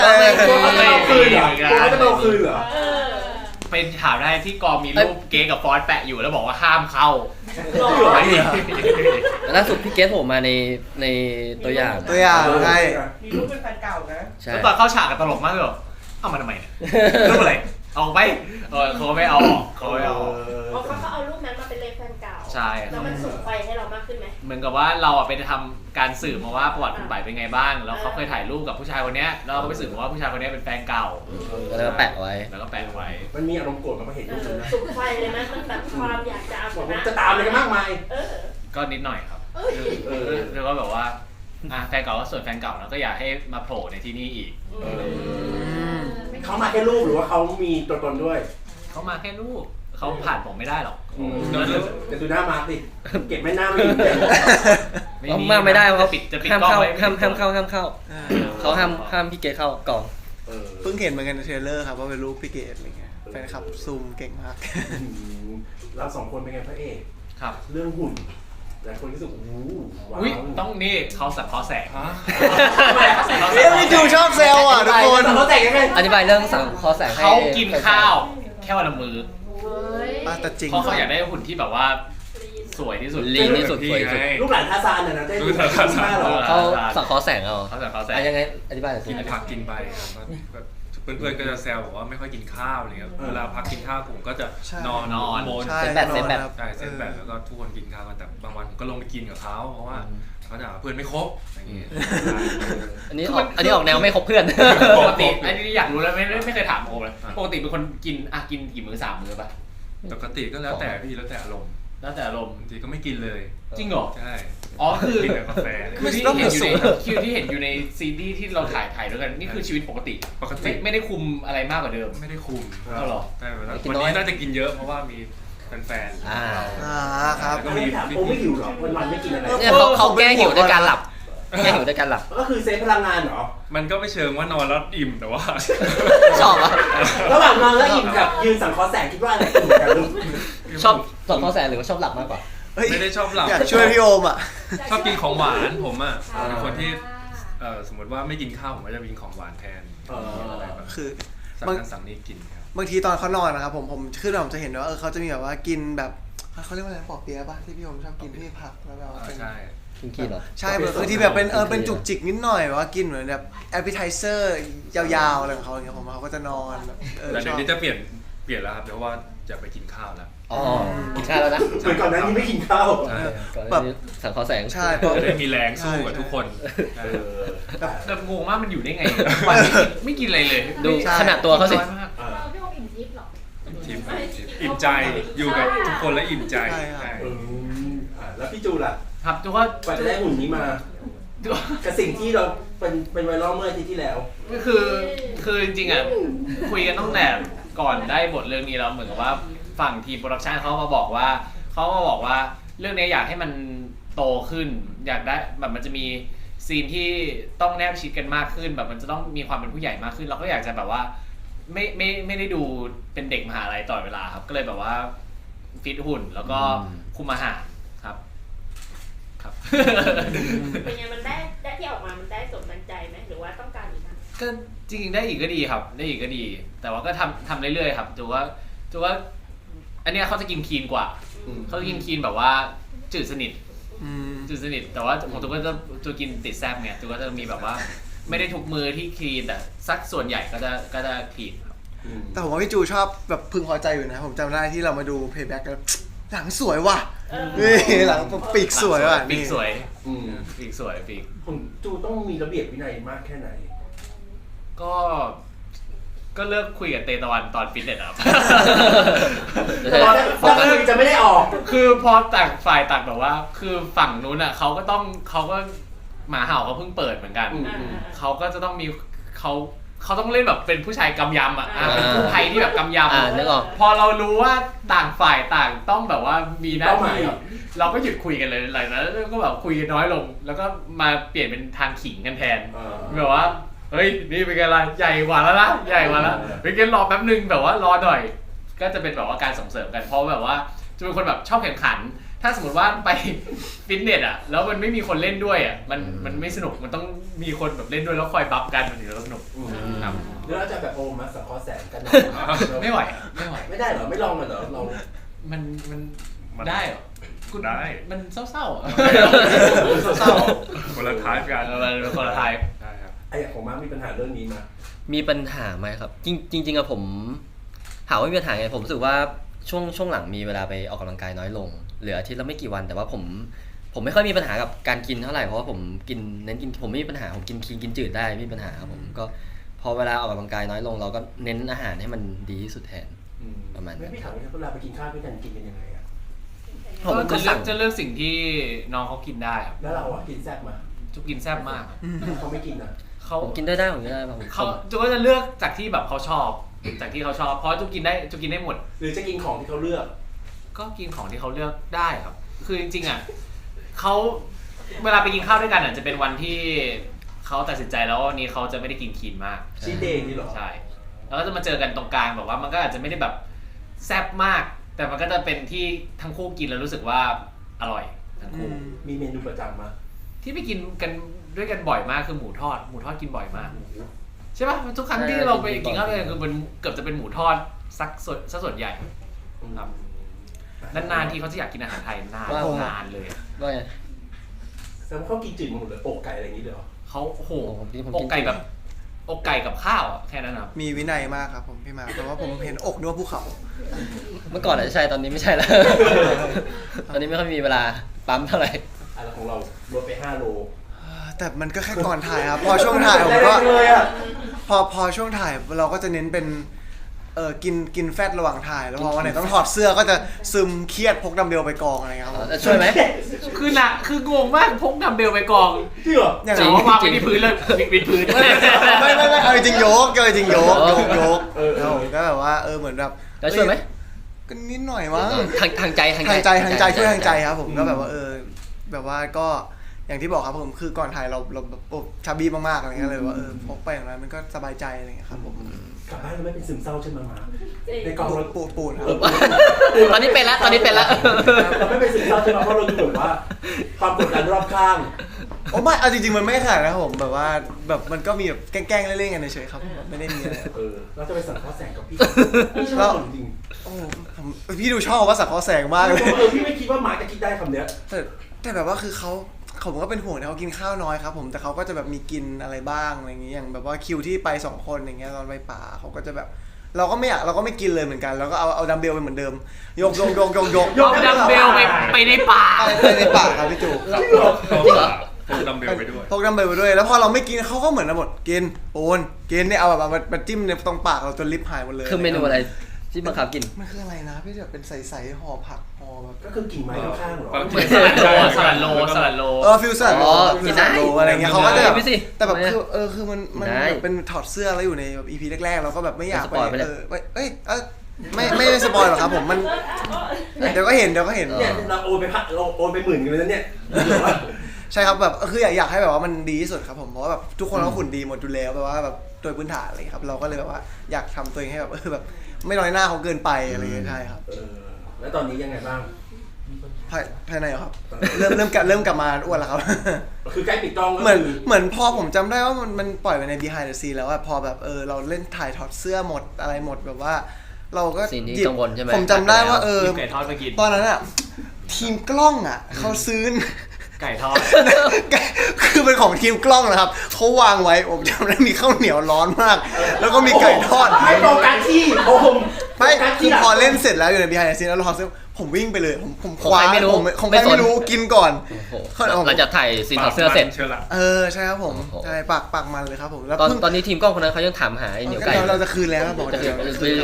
ตัวเขาจะเอาคืนเหรอตัวเขาจะเอาคืนเหรอ เออ เป็นถามได้ที่กองมีรูปเกสกับฟอสแปะอยู่แล้วบอกว่าห้ามเข้า หรอ ไม่มี ล่าสุดพี่เกสผมมาในตัวอย่าง ตัวอย่างใช่ มีรูปเป็นแฟนเก่านะ ใช่ แล้วตอนเข้าฉากกันตลกมากเลยเหรอเอามาทำไมเนี่ยรูปอะไรเอาไปเขาไม่เอาออกเขาไม่เอาออก เพราะเขาเอารูปนั้นมาเป็นเลขแฟนเก่า ใช่ แล้วมันส่งไฟให้เรามากขึ้นไหม เหมือนกับว่าเราอะไปทำการสืบมาว่าประวัติคุณใบเป็นไงบ้างแล้วเขาเคยถ่ายรูปกับผู้ชายคนเนี้ยแล้วเราก็ไปสืบมาว่าผู้ชายคนเนี้ยเป็นแฟนเก่า ก็เลยมาแปะไว้ แล้วก็แปะไว้ มันมีอารมณ์โกรธมันมาเห็นรูปนั้นนะ ส่งไฟเลยนะมันแบบความอยากจะเอาช บอก นะ ว่าจะตามอะไรกันมากมาย เออ ก็นิดหน่อยครับเรียกว่าแบบว่าแฟนเก่าก็ส่วนแฟนเก่าแล้วก็อยากให้มาโผล่ในที่นี่อีก เขา เขามาแค่รูปหรือว่าเขามีตัวตนด้วย เขามาแค่รูปเขาผ่านผมไม่ได้หรอก แต่ดูหน้ามาร์คดิเก็บไม่หน้าไม่อยู่เลย มาไม่ได้เพราะ จะปิด ห้าม กล้อง เข้า ไว้ ห้ามเข้าเขาห้ามพี่เกเข้ากล่อง เพิ่งเห็นเหมือนกันในเทรลเลอร์ครับว่าเป็นรูปพี่เกดอะไรเงี้ยแฟนคลับซูมเก่งมาก เราสองคนเป็นไงพระเอก ครับ เรื่องหุ่นหลายคนรู้สึกว้าว อุ้ยต้องนี่เขาสังเคราะห์แสง เฮ้ยพี่จูชอบแซวอ่ะทุกคน เขาแต่งยังไง อธิบายเรื่องสังคอแสงให้ เขากินข้าวแค่วันละมื้อ แต่จริง เพราะเขาอยากได้หุ่นที่แบบว่าสวยที่สุด ลีนที่สุดสวยที่สุด ลูกหลานทาซานน่ะนะได้ดูหน้าหรอ เขาสังเคอแสงเอา เขาสังเคราะห์แสง ยังไงอธิบายหน่อยสิ กินผักกินใบครับแบบเพื่อนๆก็จะแซวบอกว่าไม่ค่อยกินข้าวอะไรเงี้ยเวลาพักกินข้าวผมก็จะนอนโมน ใช่ เซตแบต ใช่เซตแบบแล้วก็ทุกคนกินข้าวกันแต่บางวันผมก็ลงไปกินกับเขาเพราะว่าเขาจะหาเพื่อนไม่ครบอย่างเงี้ย อันนี้ออกแนวไม่ครบเพื่อน ปกติอันนี้อยากรู้แล้วไม่เคยถามโอเลยปกติเป็นคนกินกี่มื้อ3 มื้อป่ะ ปกติก็แล้วแต่พี่แล้วแต่อารมณ์ แล้วแต่อารมณ์ บางทีก็ไม่กินเลย จริงเหรอ ใช่ อ๋อคือ กินแต่กาแฟเลย คือที่เห็นอยู่ในที่เห็นอยู่ในซีรีส์ที่เราถ่ายด้วยกันนี่คือชีวิตปกติ ปกติ ไม่ได้คุมอะไรมากกว่าเดิม ไม่ได้คุม เอาเหรอ ใช่วันนี้น่าจะกินเยอะเพราะว่ามีแฟนๆ อ่า ครับ ก็ไม่ถามโอ้ไม่หิวหรอวันๆไม่กินอะไร เนี่ยเขาแก้หิวด้วยการหลับแก้หิวด้วยการหลับ ก็คือเซฟพลังงานเหรอ มันก็ไม่เชิงว่านอนแล้วอิ่มแต่ว่า ชอบอ่ะ ระหว่างนอนแล้วอิ่มกับยืนสังเคราะห์แสงคิดว่าอะไรอิ่มกันลูก ชอบสังเคอแสงหรือว่าชอบหลับมากกว่า ไม่ได้ชอบหลับ อยากช่วยพี่โอมอ่ะ ชอบกินของหวานผมอ่ะเป็นคนที่สมมติว่าไม่กินข้าวผมก็จะกินของหวานแทนอะไรแบบ คือ สั่งนั้นสั่งนี้กินครับ บางทีตอนเขานอนนะครับผมคือผมจะเห็นว่าเขาจะมีแบบว่ากินแบบเขาเรียกว่าอะไรปอเปี๊ยะป่ะที่พี่โอมชอบกินที่ผักแล้วแบบเป็น ใช่ กินเหรอ ใช่แบบที่แบบเป็นจุกจิกนิดหน่อยว่ากินเหมือนแบบแอปเปิลไทเซอร์ยาวๆอะไรของเขาอย่างเงี้ยผมว่าเขาก็จะนอนแบบแต่ ช เดี๋ย อ ว บ นี้จะเปลี่ยนแล้วครับเพราะว่าจะไปกินข้าวแล้ว อ๋อกินข้าวแล้วนะ เหมือนก่อนหน้านี้ไม่กินข้าว ใช่ แบบสังเคอแสง ใช่ จะได้มีแรงสู้กับทุกคน แต่งงมากมันอยู่ได้ไงวันไม่กินอะไรเลย ดูขนาดตัวเขาสิ น้อยมาก พี่โอมอิ่มทิพย์เหรอ ทีมอิ่มใจอยู่กับทุกคนแล้วอิ่มใจ ใช่ครับ ใช่ แล้วพี่จูล่ะ ครับทุกว่าก ว่าจะได้หุ่นนี้มากับสิ่งที่เราเป็นไวรัลเมื่ออาทิตย์ที่แล้ว ก็คือจริงๆอ่ะคุยกันตั้งแต่ก่อนได้บทเรื่องนี้แล้วเหมือนกับว่าฝั่งทีมโปรดักชันเขามาบอกว่าเรื่องนี้อยากให้มันโตขึ้น อยากได้แบบมันจะมีซีนที่ต้องแนบชิดกันมากขึ้นแบบมันจะต้องมีความเป็นผู้ใหญ่มากขึ้นเราก็อยากจะแบบว่าไม่ได้ดูเป็นเด็กมหาลัยตลอดเวลาครับก็เลยแบบว่าฟิตหุ่นแล้วก็คุมอาหารครับ เป็นไงมันได้ที่ออกมามันได้สมดังใจไหมหรือว่าต้องการอีกนะ ก็จริงๆได้อีกก็ดีครับได้อีกก็ดี แต่ว่าก็ทำเรื่อยๆครับจูว่าอันเนี้ยเขาจะกินคีนกว่าเขาจะกินคีนแบบว่าจืดสนิทแต่ว่าของจูก็จะกินติดแซ่บเนี่ยจูก็จะมีแบบว่าไม่ได้ทุกมือที่คลีนแต่สักส่วนใหญ่ก็จะคลีนครับ แต่ผมว่าพี่จูชอบแบบพึงพอใจอยู่นะผมจำได้ที่เรามาดูเพย์แบ็กแล้วหลังสวยว่ะนี่หลังปีกสวยว่ะ ปี นี่ กสวยปีกสวยปีก ผมจูต้องมีระเบียบวินัยมากแค่ไหน ก็เลิกคุยกับเตตะวันตอนฟิตเนสครับ ตอนนั้นจะไม่ได้ออก คือพอต่างฝ่ายต่างแบบว่า คือฝั่งนู้นอ่ะเขาก็หมาเห่าเขาเพิ่งเปิดเหมือนกันเขาก็จะต้องมีเขาต้องเล่นแบบเป็นผู้ชายกำยำอ่ะเป็นผู้ภัยที่แบบกำยำ นึกออก พอเรารู้ว่าต่างฝ่ายต่างต้องแบบว่ามีหน้า เป้าหมาย ที่ เหรอ เราก็หยุดคุยกันเลยหลังจากนั้นก็แบบคุยกันน้อยลง แล้วก็มาเปลี่ยนเป็นทางขิงกันแทนแบบว่าเฮ้ยนี่เป็นไงล่ะใหญ่กว่าแล้วนะใหญ่กว่าแล้วเป็นกันรอแป๊บนึงแบบว่ารอหน่อย ก็จะเป็นแบบว่าการส่งเสริมกันเพราะแบบว่าจะเป็นคนแบบชอบแข่งขัน ถ้าสมมติว่าไปฟิตเนสอ่ะแล้วมันไม่มีคนเล่นด้วยอ่ะมันไม่สนุกมันต้องมีคนแบบเล่นด้วยแล้วคอยบัฟกันมันถึงจะสนุกครับ หรือเราจะแบบโอมมาสังเคราะห์แสงกัน ไม่ไหวไม่ไหว ไม่ได้เหรอไม่ลองเหรอลอง มันได้เหรอ ได้ มันเศร้าๆอ่ะ เศร้า คนละท้ายกัน มันคนละไทป์ ใช่ครับ ไอ้อย่างของมาร์คมีปัญหาเรื่องนี้มา มีปัญหาไหมครับ จริงๆอะผมถามว่ามีปัญหาไงผมรู้สึกว่าช่วงหลังมีเวลาไปออกกำลังกายน้อยลงเหลืออาทิตย์ละไม่กี่วันแต่ว่าผมไม่ค่อยมีปัญหากับการกินเท่าไหร่เพราะว่าผมเน้นกินผมไม่มีปัญหาผมกินคีนกินจืดได้ไม่มีปัญหาครับผมก็พอเวลาออกกำลังกายน้อยลงเราก็เน้นอาหารให้มันดีที่สุดแทนประมาณ ไม่ นั้น พี่ถามว่าเวลาไปกินข้าวด้วยกันกินกันยังไงอะ ผมก็ จะเลือกสิ่งที่น้องเขากินได้ครับ แล้วเราอะกินแซ่บมา จุกกินแซ่บมาก เขาไม่กินอะ เขา ผมกินได้ผมกินได้ผม เขาจูก็จะเลือกจากที่แบบเขาชอบจากที่เขาชอบเพราะจูกินได้หมด หรือจะกินของที่เขาเลือก ก็กินของที่เขาเลือกได้ครับ คือจริงๆอ่ะเขาเวลาไปกินข้าวด้วยกันอ่ะจะเป็นวันที่เขาตัดสินใจแล้วว่าวันนี้เขาจะไม่ได้กินคลีนมาก ชีทเดย์นี่เหรอ ใช่แล้วก็จะมาเจอกันตรงกลางแบบว่ามันก็อาจจะไม่ได้แบบแซ่บมาก แต่มันก็จะเป็นที่ทั้งคู่กินแล้วรู้สึกว่าอร่อยทั้งคู่ มีเมนูประจำมา ที่ไปกินกันด้วยกันบ่อยมากคือหมูทอดกินบ่อยมากใช่ปะทุกครั้งที่เราไปกินข้าวด้วยกันคือมันเกือบจะเป็นหมูทอดซะส่วนใหญ่ครับนานๆทีเขาจะอยากกินอาหารไทยนานเลยอะ ว่าไง แต่ว่าเขากินจืดมาหมดเลยอกไก่อะไรอย่างนี้เลยเหรอ เขาโอ้โห ผมกิน อกไก่แบบอกไก่กับข้าวอะแค่นั้นครับ มีวินัยมากครับผมพี่มาร์คเพราะว่าผมเห็นอกนึกว่าภูเขา เมื่อก่อนอาจจะใช่ตอนนี้ไม่ใช่แล้ว ตอนนี้ไม่ค่อยมีเวลาปั๊มเท่าไหร่ อะไรของเราลดไป5 โล แต่มันก็แค่ก่อนถ่ายครับ พอช่วงถ่ายผมก็ เลยอ่ะ พอช่วงถ่ายเราก็จะเน้นเป็นกินแฟตระหว่างถ่ายแล้วพอวันไหนต้องถอดเสื้อก็จะซึมเครียดพกดัมเบลไปกองอะไรเงี้ยครับผม แล้วช่วยไหม คือหนักคืองงมากพกดัมเบลไปกอง จริงเหรอ อย่าง แต่ นั้น ว่าวางไว้ที่พื้นเลยวิดพื้น ไม่เอาจริงๆยกเอาจริงๆยก เออ แล้วผมก็แบบว่าเหมือนแบบ แล้วช่วยไหม ก็นิดหน่อยมั้ง ทางใจ ทางใจช่วยทางใจครับผมก็แบบว่าแบบว่าก็อย่างที่บอกครับผมคือก่อนถ่ายเราแบบชาบีมากๆอะไรเงี้ยเลยว่าพกไปอย่างไรมันก็สบายใจอะไรเงี้ยครับผม กลับบ้านเราไม่เป็นซึมเศร้าใช่ไหมมา จริง ในกองเรา ปูนครับ ตอนนี้เป็นแล้ว เราไม่เป็นซึมเศร้าใช่ไหมเพราะเราดูเหมือนว่า ความกดดันรอบข้าง โอ้ไม่เอาจริงๆมันไม่ขนาดนะครับผมแบบว่าแบบมันก็มีแบบแกล้งๆเล่นๆกันเฉยๆครับแบบไม่ได้มีอะไร เราจะไปสั่งข้าวแสงกับพี่ชอบจริง โอ้ผมพี่ดูชอบว่าสักข้อแสงมากเลย พี่ไม่คิดว่ามาร์คจะคิดได้คำเนี้ย แต่แบบว่าคือผมก็เป็นห่วงนะเขากินข้าวน้อยครับผมแต่เขาก็จะแบบมีกินอะไรบ้างอะไรอย่างเงี้ยอย่างแบบว่าคิวที่ไป2 คนอย่างเงี้ยตอนไปป่าเขาก็จะแบบเราก็ไม่กินเลยเหมือนกันแล้วก็เอาดัมเบลไปเหมือนเดิมยก เอาดัมเบลไปในป่า ไปในป่าครับพี่จู พกดัมเบลไปด้วย พกดัมเบลไปด้วยแล้วพอเราไม่กินเขาก็เหมือนกันหมดกินกินเนี่ยเอาแบบมาจิ้มในตรงปากเราจนลิปหายหมดเลย คือเมนูอะไรที่บังคับกิน มันคืออะไรนะพี่แบบเป็นใสๆห่อผักห่อแบบ ก็คือกิ่งไม้ข้างๆหรอ เหมือนสลัดโล ฟิวชั่น อ๋อกินได้ อะไรเงี้ยเขาก็จะแบบ ไม่สิ แต่แบบ ไม่ คือมัน ได้ แบบเป็นถอดเสื้อแล้วอยู่ในแบบ EP แรกๆเราก็แบบไม่อยาก สปอยล์ไปเลย ไม่สปอยล์หรอกครับผมมันเดี๋ยวก็เห็น เนี่ยเราโอนไป10,000กันเลยนะเนี่ย ใช่ครับแบบคืออยากให้แบบว่ามันดีที่สุดครับผมเพราะว่าแบบทุกคนเขาหุ่นดีหมดอยู่แล้วแบบว่าแบบโดยพื้นฐานอะไรครับเราก็เลยแบบว่าอยากทำตัวเองให้แบบแบบไม่น้อยหน้าเขาเกินไปอะไรอย่างเงี้ยใช่ครับ แล้วตอนนี้ยังไงบ้าง ภายในเหรอครับเริ่มกลับมาอ้วนแล้วครับ คือใกล้ปิดกล้อง เหมือนพอผมจำได้ว่ามันปล่อยไปใน behind the scene แล้วอะพอแบบเราเล่นถ่ายถอดเสื้อหมดอะไรหมดแบบว่า เราก็ สิ่งที่ หยิบ กังวลใช่ไหม ผมจำได้ว่าหยิบไก่ทอดมากิน ตอนนั้นอะทีมกล้องอะเขาซื้อ ไก่ทอด คือเป็นของทีมกล้องนะครับเขาวางไว้ผมจำได้มีข้าวเหนียวร้อนมาก แล้วก็มีไก่ทอด ไม่โฟกัสที่ผม ไม่คือพอเล่นเสร็จแล้วอยู่ใน behind the scene แล้วเราซื้อผมวิ่งไปเลยผมคว้า ของใครไม่รู้ ของใครไม่รู้กินก่อน โอ้โหหลังจากถ่ายซีนถอดเสื้อเสร็จ เชื่อละ ใช่ครับผม โอ้โห ใช่ปากมันเลยครับผมแล้ว ตอนนี้ทีมกล้องคนนั้นเขายังถามหาไอ้เหนียวไก่ เราจะคืนแล้วครับบอก จะ เดี๋ย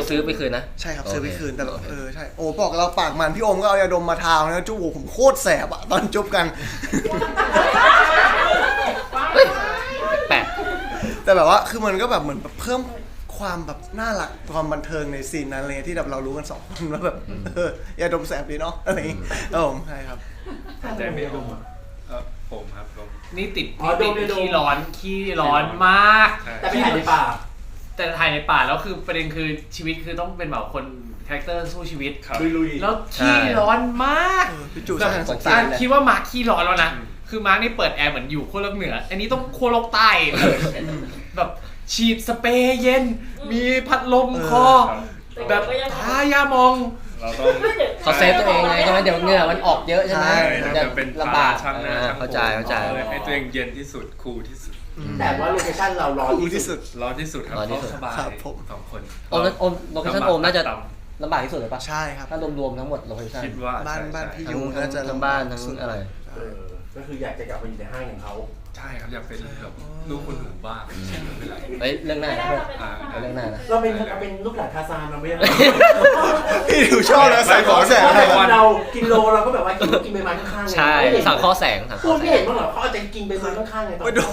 ว ซื้อไปคืนนะ ใช่ครับ โอเค ซื้อไปคืนแต่เรา โอเค ใช่โอ้บอกเราปากมันพี่โอมก็เอายาดมมาทาแล้วจุ๊บโอ้ผมโคตรแสบอะตอนจุ๊บกัน แปลก แต่แบบว่าคือมันก็แบบเหมือนเพิ่มความแบบน่ารักความบันเทิงในซีนนั้นเลยที่แบบเรารู้กัน2 คนว่าแบบยาดมแสบดีเนาะอะไรอย่างงี้ผมใช่ครับ หายใจไม่ออกผมครับลม นี่ติดขี้ร้อนมาก ใช่ แต่ไปถ่ายในป่า แต่ถ่ายในป่าแล้วคือประเด็นคือชีวิตคือต้องเป็นแบบคนคาแรคเตอร์สู้ชีวิต ครับ ลุย แล้วขี้ร้อนมาก พี่จู แบ ใช่ บ ทางสง อ่ะ สารเลย คิดว่ามาร์คขี้ร้อนแล้วนะคือมาร์คนี่เปิดแอร์เหมือนอยู่ขั้วโลกเหนือ อันนี้ต้องขั้วโลกใต้แบบฉีดสเปรย์เย็น มีพัดลมคอ แบบทายามอง เราต้อง เขาเซฟตัวเองไงใช่ไหมเดี๋ยวเหงื่อมันออกเยอะใช่ไหม เราจะเป็น ลำบาก ช่างหน้าช่างผม เข้าใจ ให้ตัวเองเย็นที่สุดคูลที่สุด แต่ว่าโลเคชั่นเราร้อน ดีที่สุด ร้อนที่สุดครับ ร้อนที่สุด เพราะสบาย ครับผม 2 คน โอมโลเคชั่นโอมน่าจะลำบากที่สุดเลยปะ ใช่ครับ ถ้ารวมๆทั้งหมดโลเคชั่น คิดว่า บ้าน ใช่ พี่ ใช่ ยูน่าจะ ทั้งบ้านทั้งอะไร ก็คืออยากจะกลับมาอยู่ในห้างอย่างเขา ใช่ครับอยากเป็นแบบลูกคนหนูบ้างไม่เป็นไร เฮ้ยเรื่องหน้า ไม่ นะ ได้เราเป็นต้องการ เรื่องหน้านะ เราเป็นลูกหลานทาซานเราไม่ได้ พี่ดูชอบนะใส่ของแสง เพราะ อะไร แต่ วะ เรากินโลเราก็แบบว่ากินใบไม้ข้างๆไง ใช่สังข้อแสงสัง พู ข้อ ด แส ไม่ ง เห็นบ้างเหรอเขาอาจจะกินใบไม้ข้างๆไงตอน ไม่ดู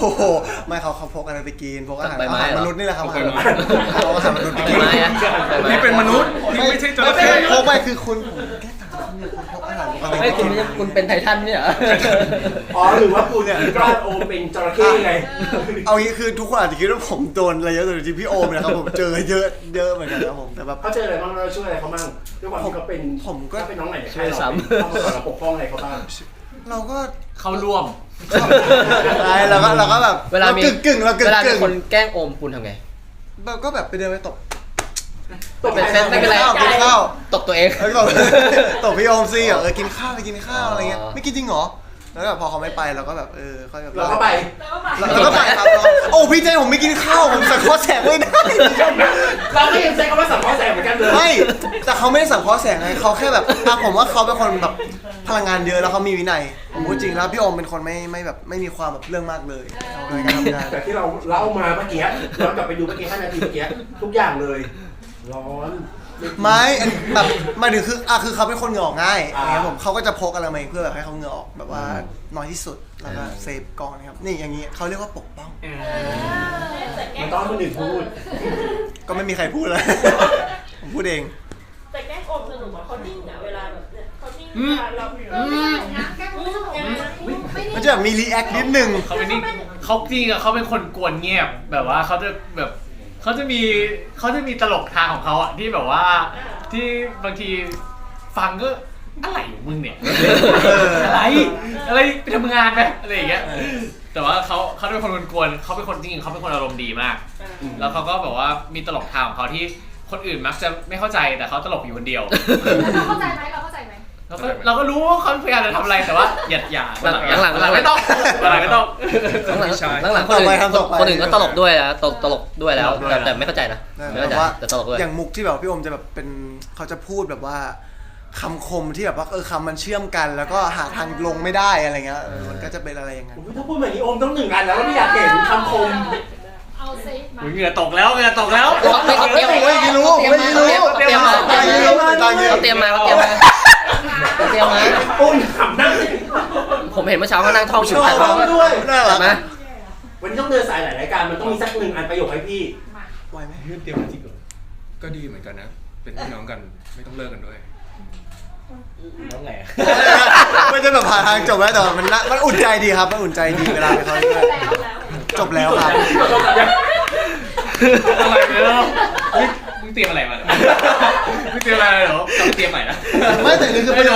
ไม่เขาพกอะไรไปกินพกอาหาร ใบไม้ อาหาร เหรอ มนุษย์นี่แหละครับ ใบไม้ เอาอาหารมนุษย์ไป ใบ กิน ไม้อะใบไม้ นี่เป็นมนุษย์นี่ไม่ใช่จระเข้ พกไปคือคุณผมแค่ถามคุณเนี่ยคุณพกอาหารปกติ เฮ้ยคุณไม่ใช่คุณเป็นไททันเนี่ยเหรอ อ๋อหรือว่าคุณคิดว่าโอมเป็นจระเข้ไง เอางี้คือทุกคนอาจจะคิดว่าผมโดนอะไรเยอะแต่จริงๆพี่โอมนะครับผมเจอเยอะเหมือนกันครับผมแต่แบบ เขาเจออะไรบ้างเราช่วยอะไรเขาบ้างด้วยความที่เขาเป็น ผมก็ เขาเป็นน้องใหม่ใน ช่ ค่า วย ย เรา ซ้ำ เขามาก่อนเราปกป้องอะไรเขาบ้าง เราก็ เข้าร่วม ใช่เราก็แบบ เวลามี กึ่งเรากึ่ เวลามี ง คนแกล้งโอมคุณทำไง เราก็แบบไปเดินไปตบ ไม่เป็นไร กินข้าว ตบตัวเอง แล้วก็ตบพี่โอมซิกินข้าวไปกินข้าวอะไรเงี้ย อ๋อ ไม่กินจริงเหรอแล้วแบบพอเขาไม่ไปเราก็แบบค่อยแบบ เราก็ไป เราก็ไปครับโอ้พี่เจผมไม่กินข้าวผมสังเคราะห์แสงไม่ได้ เราก็ยังใช้คำว่าสังเคราะห์แสงเหมือนกันเลย ไม่แต่เขาไม่ได้สังเคราะห์แสงไงเขาแค่แบบผมว่าเขาเป็นคนแบบพลังงานเยอะแล้วเขามีวินัยผมพูดจริงแล้วพี่โอมเป็นคนไม่แบบไม่มีความแบบเรื่องมากเลยในการทำงาน แต่ที่เราเล่ามาเมื่อกี้ย้อนกลับไปดูเมื่อกี้5 นาทีเมื่อกี้ทุกอย่างเลยร้อน ไม่อันแบบหมายถึงคือเขาเป็นคนเหงื่อออกง่ายอย่างเงี้ยผมเขาก็จะพกอะไรมาเพื่อแบบให้เขาเหงื่อออกแบบว่าน้อยที่สุดแล้วก็เซฟกองนะครับนี่อย่างนี้เขาเรียกว่าปกป้อง มันต้องให้คนอื่นพูด ก็ไม่มีใครพูดเลย ผมพูดเอง แต่แกล้งโอมสนุกกว่าเขานิ่งอะเวลาแบบเนี่ยเขานิ่ง อืม เวลาเรา แกล้งไม่สนุกเลยนะไม่ มันจะแบบมีรีแอคนิดนึง เขาเป็นนี่เขาจริงอะเขาเป็นคนกวนเงียบแบบว่าเขาจะแบบเขาจะมีตลกทางของเขาอะที่แบบว่าที่บางทีฟังก็อะไรของมึงเนี่ยอะไรไปทำงานไหมอะไรอย่างเงี้ยแต่ว่าเขาเป็นคนกวนๆเขาเป็นคนจริงๆเขาเป็นคนอารมณ์ดีมาก แล้วเขาก็แบบว่ามีตลกทางของเขาที่คนอื่นมักจะไม่เข้าใจแต่เขาตลกอยู่คนเดียว เราเข้าใจไหม เราก็รู้ว่าเขาพยายามจะทำอะไรแต่ว่าอย่า หลังๆ ไม่ต้องหลังไม่ต้อง หลังๆคนอื่นก็ตลกด้วยนะตลกด้วยแล้วแต่ไม่เข้าใจนะไม่เข้าใจแต่ตลกด้วย อย่างมุกที่แบบพี่โอมจะแบบเป็นเขาจะพูดแบบว่าคำคมที่แบบว่าคำมันเชื่อมกัน แล้วก็หาทางลงไม่ได้อะไรเงี้ยมันก็จะเป็นอะไรอย่างนั้น ถ้าพูดแบบนี้โอมต้อง1 อันแล้วไม่อยากเห็นคำคม เอาซิมา เหงื่อตกแล้ว ไม่รู้เตรียมมา ปุ้นขำนั่ง ผมเห็นเมื่อเช้าเขานั่งท่องอยู่ ชอบด้วย น่ารัก ไหม วันนี้ต้องเดินสายหลายรายการมันต้องมีสัก1 อันประโยคให้พี่ ไหวไหม เพื่อนเตรียมมาจริงเหรอก็ดีเหมือนกันนะ เป็นพี่น้องกันไม่ต้องเลิกกันด้วย แล้วไง ไม่จะแบบหาทางจบแล้วแต่มันอุ่นใจดีครับมันอุ่นใจดีเวลาไปเขาจบแล้วครับ อะไรเนี่ยมึงเตรียมอะไรมามึงเตรียมอะไรเหรอต้องเตรียมใหม่นะ ไม่แต่นี่คือประโย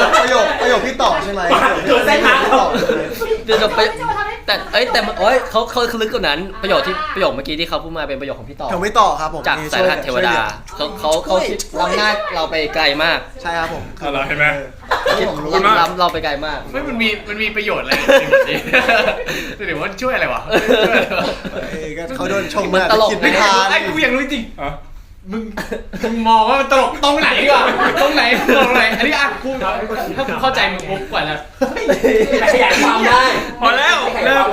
คพี่ต่อใช่ไหม โดนเส้นทาง แต่เขาลึกกว่านั้นประโยคเมื่อกี้ที่เขาพูดมาเป็นประโยคของพี่ต่อ ผมไม่ต่อครับผม จากสายรหัสเทวดาเขาคิดล้ำหน้าเราไปไกลมาก ใช่ครับผม อะไรเห็นไหม คิด ขอบคุณมาก ล้ำเราไปไกลมาก ไม่มันมีประโยชน์อะไรจริงๆเดี๋ยวว่าช่วยอะไรวะ ก็เขาโดนชม มันตลก คิดไม่ทัน ไอ้กูอยากรู้จริง อ่ะ มึงมองว่ามันตลกตรงไหนดีกว่าตรงไหนอันนี้กูถ้ากูเข้าใจมึงปุ๊บก่อนแล้ว ขยายความได้ พอแล้วเริ่ม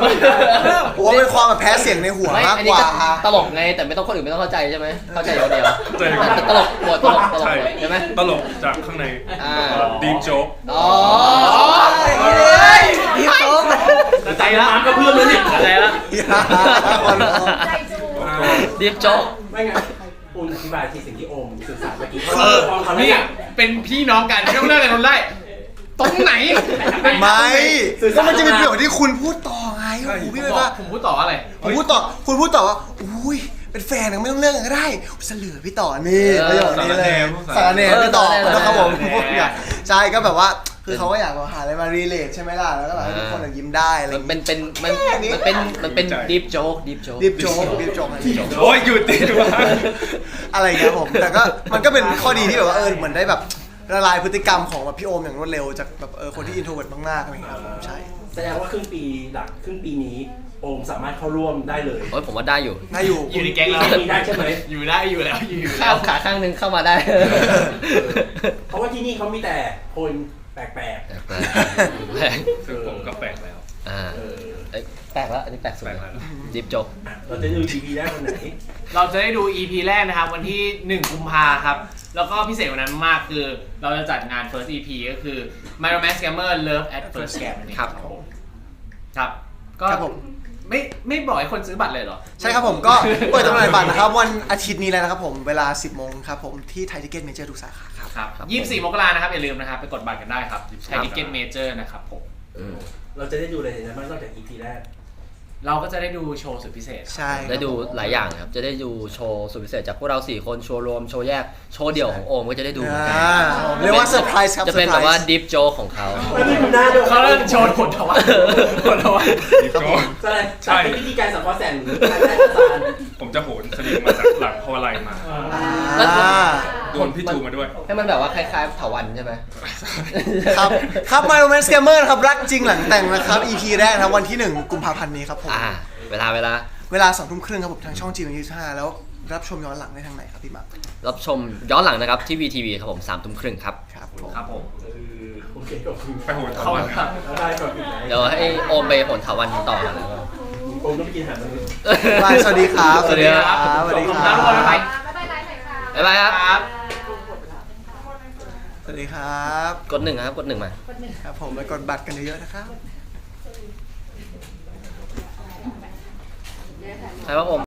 ผมว่าเป็นความแบบแพ้เสียงในหัว ไม่ มาก อัน ก นี้ ว่า ก็ตลกไงแต่ไม่ต้องคนอื่นไม่ต้องเข้าใจใช่ไหมเข้าใจเดียวแต่ตลกบทตลกใช่ไหม ตลกจากข้างใน ดีมโจ๊ก อ๋อ พี่โจ๊ก ใจละก็เพื่อนแล้วนี่ใจละ ใจจู ดีมโจ๊ก ไม่งั้นคุณอธิบายที่สิ่งที่โอมสื่อสารเมื่อกี้เพราะ เขาเนี่ยเป็นพี่น้องกันไม่ต้องเลิกกันคนได้ตรงไหน ไม่ก็มันจะเป็นประโยชน์ที่คุณพูดต่อไงโอ้โหพี่เลยว่า ผมพูดต่ออะไร คุณพูดต่อว่าอุ้ยเป็นแฟนกันไม่ต้องเลิกกันก็ได้เสลือพี่ต่อนี่ประโยคนี้เลยสารแหน่พี่ต่อนะครับผมใช่ก็แบบว่าคือเขาก็อยากหาอะไรมารีเลทใช่ไหมล่ะแล้วก็แบบให้ทุกคนยิ้มได้อะไร มันเป็นดีฟโจ๊ก ดิบโจ๊ก โอ้ยหยุดดิว่า อะไรอย่างเงี้ยผมแต่ก็มันก็เป็นข้อดีที่แบบว่าเหมือนได้แบบละลายพฤติกรรมของแบบพี่โอมอย่างรวดเร็วจากแบบคนที่อินโทรเวิร์ตมากๆอะไรอย่างเงี้ยผมใช่ แสดงว่าครึ่งปีนี้โอมสามารถเข้าร่วมได้เลย โอ้ยผมว่าได้อยู่ ถ้าอยู่ อยู่ในแก๊งเรา มีได้ใช่ไหม อยู่ได้อยู่แล้วอยู่ ข้าวขาข้างนึงเข้ามาได้ เพราะว่าที่นี่เขามีแต่คนแปลก ซึ่งผมก็แปลกแล้ว ๆ เอ้ยแปลกแล้วอันนี้แปลกสุด แปลกแล้ว ดิฟโจ๊ก เราจะดู EP แรกวันไหน เราจะได้ดู EP แรกนะครับวันที่ 1 กุมภาครับ แล้วก็พิเศษกว่านั้นมากคือเราจะจัดงาน First EP ก็คือ My Romance Scammer Love at First Scam นั่นเอง ครับ ผมครับก็ ครับผม ไม่บอกให้คนซื้อบัตรเลยเหรอ ใช่ครับผมก็เปิดจำหน่ายบัตรนะครับวันอาทิตย์นี้แล้วนะครับผมเวลา 10 โมงครับผมที่ไทยทิเก็ตเมเจอร์ทุกสาขาครับ ครับ ครับ 24 มกรานะครับอย่าลืมนะครับไปกดบัตรกันได้ครับไทยทิเก็ตเมเจอร์นะครับผม เราจะได้ดูอะไรในนั้นบ้างนอกจาก EP แรก เราก็จะได้ดูโชว์สุดพิเศษ ใช่ ได้ดูหลายอย่างครับจะได้ดูโชว์สุดพิเศษจากพวกเรา4คนโชว์รวมโชว์แยกโชว์เดี่ยวของโอมก็จะได้ดูเหมือนกัน เรียกว่าเซอร์ไพรส์ครับ จะเป็นแบบว่าดิฟโจกของเขา มันไม่ดูหน้าด้วย เขาเริ่มโชว์ขนทวันขนทวัน ดิฟโจ๊ก แสดง ใช่ เป็นวิธีการสังเคราะห์แสงหรือการได้ประสาน ผมจะโหนสลิงมาจากหลังพวงมาลัยมา โดนพี่จูมาด้วย ให้มันแบบว่าคล้ายๆเถาวันใช่ไหม ครับครับ My Romance Scammer นะครับรักจริงหลังแต่งนะครับ EP แรกนะครับวันที่ 1 กุมภาพันธ์นี้ครับผม เวลา เวลา 2 ทุ่มครึ่งครับผมทางช่อง G25 แล้วรับชมย้อนหลังได้ทางไหนครับพี่หมาก รับชมย้อนหลังนะครับที่ VTV ครับผม3 ทุ่มครึ่งครับ ครับผม ครับผม โอเคขอบคุณ ไปโหน เขา เถาวัน ครับ แล้วได้ก่อนอีกไหน เดี๋ยวให้โอมไปโหนเถาวันต่อนะครับ ผมต้องไปกินอาหารมนุษย์ บายสวัสดีครับ สวัสดีครับ สวัสดีค ขอบ รั คุณครับทุกคน บ ไป บ๊ายบายไลฟ์หน่อยค่ะ บ๊ายบายครับ สวัสดีครับ กด 1 ครับกด 1 มา ครับผมไปกดบัตรกันเยอะๆนะครับ ใช่ป่ะผม